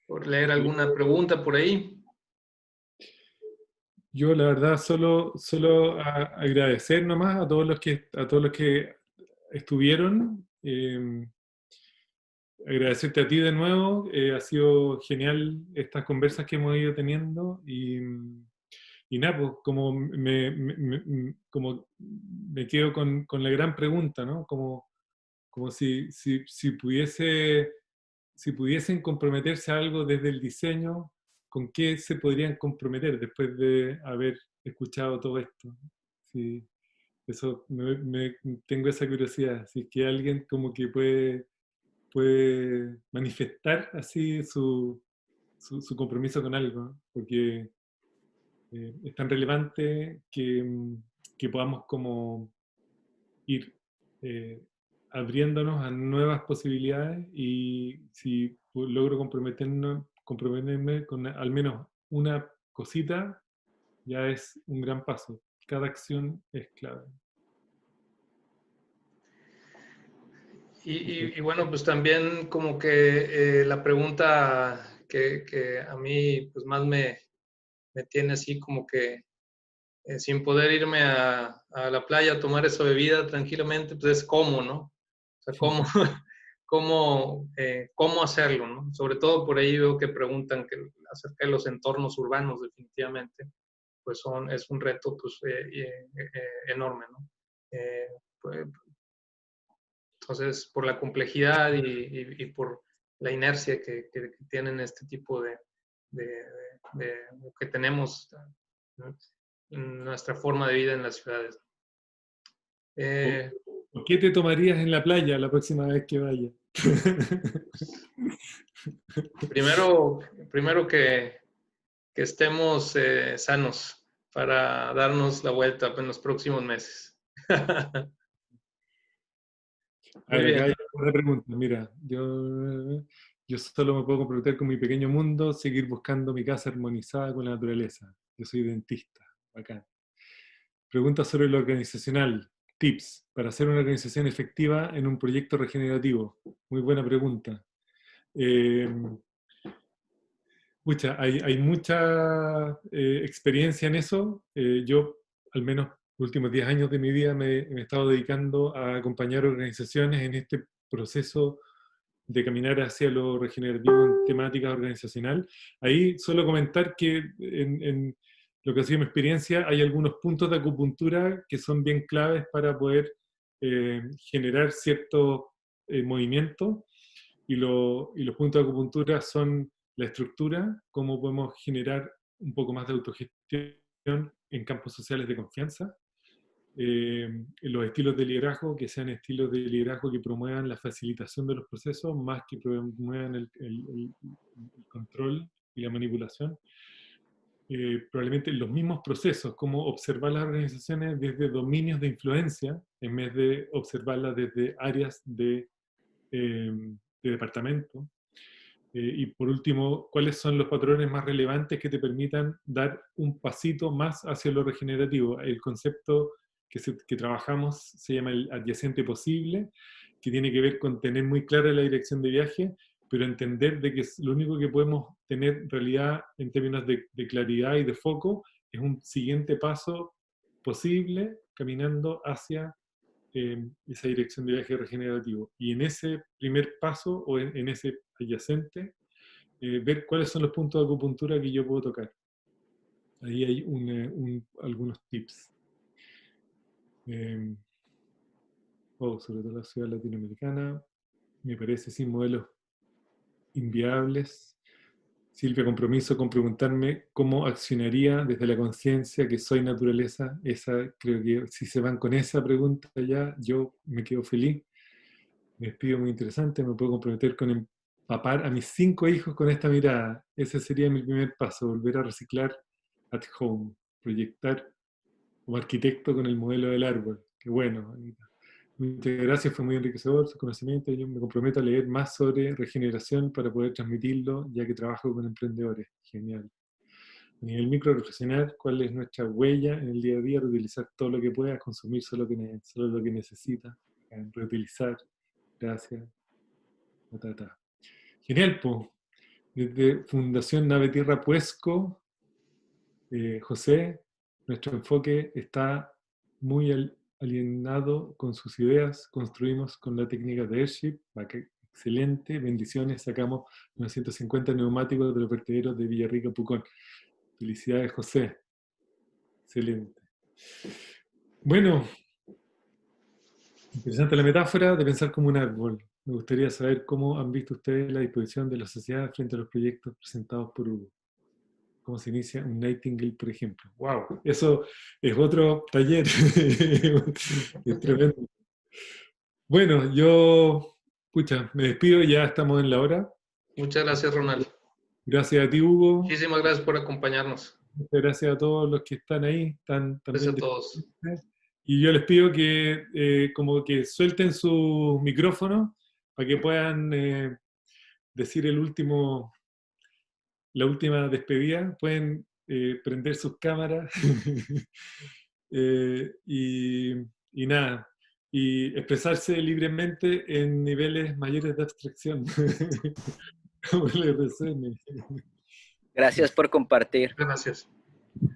¿Por leer alguna pregunta por ahí? Yo la verdad solo agradecer nomás a todos los que estuvieron. Agradecerte a ti de nuevo. Ha sido genial estas conversas que hemos ido teniendo y nada, pues como me quedo con la gran pregunta, ¿no? Como si pudiesen comprometerse a algo desde el diseño, ¿con qué se podrían comprometer después de haber escuchado todo esto? Sí, eso tengo esa curiosidad. Si es que alguien como que puede manifestar así su compromiso con algo, ¿no? Porque es tan relevante que podamos como ir abriéndonos a nuevas posibilidades y si logro comprometerme con al menos una cosita, ya es un gran paso. Cada acción es clave. Y bueno, pues también como que la pregunta que a mí pues más me tiene así como que sin poder irme a la playa a tomar esa bebida tranquilamente, pues es cómo, ¿no? O sea, cómo, cómo hacerlo, ¿no? Sobre todo por ahí veo que preguntan acerca de los entornos urbanos, definitivamente, pues es un reto pues, enorme, ¿no? Pues, entonces, por la complejidad y por la inercia que tienen este tipo de que tenemos, ¿no? En nuestra forma de vida en las ciudades. ¿Qué te tomarías en la playa la próxima vez que vayas? Primero que estemos sanos para darnos la vuelta en los próximos meses. A ver, acá hay una pregunta. Mira, yo solo me puedo comprometer con mi pequeño mundo, seguir buscando mi casa armonizada con la naturaleza. Yo soy dentista. Bacán. Pregunta sobre lo organizacional. Tips para hacer una organización efectiva en un proyecto regenerativo. Muy buena pregunta. Hay mucha experiencia en eso. Yo, al menos los últimos 10 años de mi vida, me he estado dedicando a acompañar organizaciones en este proceso de caminar hacia lo regenerativo en temática organizacional. Ahí solo comentar que en lo que ha sido mi experiencia, hay algunos puntos de acupuntura que son bien claves para poder generar cierto movimiento, y los puntos de acupuntura son la estructura, cómo podemos generar un poco más de autogestión en campos sociales de confianza, los estilos de liderazgo, que sean estilos de liderazgo que promuevan la facilitación de los procesos, más que promuevan el control y la manipulación. Probablemente los mismos procesos, como observar las organizaciones desde dominios de influencia, en vez de observarlas desde áreas de departamento. Y por último, ¿cuáles son los patrones más relevantes que te permitan dar un pasito más hacia lo regenerativo? El concepto que trabajamos se llama el adyacente posible, que tiene que ver con tener muy clara la dirección de viaje, pero entender de que lo único que podemos tener en realidad en términos de claridad y de foco es un siguiente paso posible caminando hacia esa dirección de viaje regenerativo. Y en ese primer paso, o en ese adyacente, ver cuáles son los puntos de acupuntura que yo puedo tocar. Ahí hay algunos tips. Sobre todo la ciudad latinoamericana, me parece sin modelos inviables. Silvia, compromiso con preguntarme cómo accionaría desde la conciencia que soy naturaleza. Esa, creo que si se van con esa pregunta ya, yo me quedo feliz. Me despido, muy interesante. Me puedo comprometer con empapar a mis 5 hijos con esta mirada. Ese sería mi primer paso, volver a reciclar at home, proyectar como arquitecto con el modelo del árbol. Qué bueno, Anita. Muchas gracias, fue muy enriquecedor su conocimiento. Yo me comprometo a leer más sobre regeneración para poder transmitirlo, ya que trabajo con emprendedores. Genial. A nivel micro, reflexionar cuál es nuestra huella en el día a día, reutilizar todo lo que pueda, consumir solo lo que necesita, reutilizar. Gracias. Genial, pues. Desde Fundación Nave Tierra Puesco, José, nuestro enfoque está muy alienado con sus ideas, construimos con la técnica de Airship, excelente, bendiciones, sacamos 950 neumáticos de los vertederos de Villarrica, Pucón. Felicidades, José. Excelente. Bueno, interesante la metáfora de pensar como un árbol. Me gustaría saber cómo han visto ustedes la disposición de la sociedad frente a los proyectos presentados por Hugo. Cómo se inicia un Nightingale, por ejemplo. ¡Wow! Eso es otro taller. Es tremendo. Bueno, yo, me despido, ya estamos en la hora. Muchas gracias, Ronald. Gracias a ti, Hugo. Muchísimas gracias por acompañarnos. Muchas gracias a todos los que están ahí. Gracias a todos. Y yo les pido que como que suelten su micrófono para que puedan decir la última despedida. Pueden prender sus cámaras y nada, y expresarse libremente en niveles mayores de abstracción. Como les resuene. Gracias por compartir. Gracias.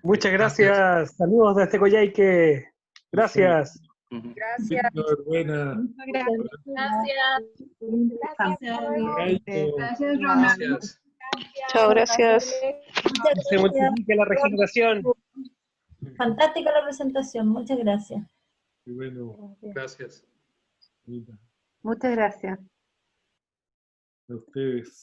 Muchas gracias. Saludos desde Coyhaique. Gracias. Ujú. Gracias. Víctor, buena. Muchas gracias. Gaito, Gracias. Chao, gracias. Se multiplica la regeneración. Fantástica la presentación, muchas gracias. qué bueno. Gracias. Bonita. Muchas gracias. A ustedes.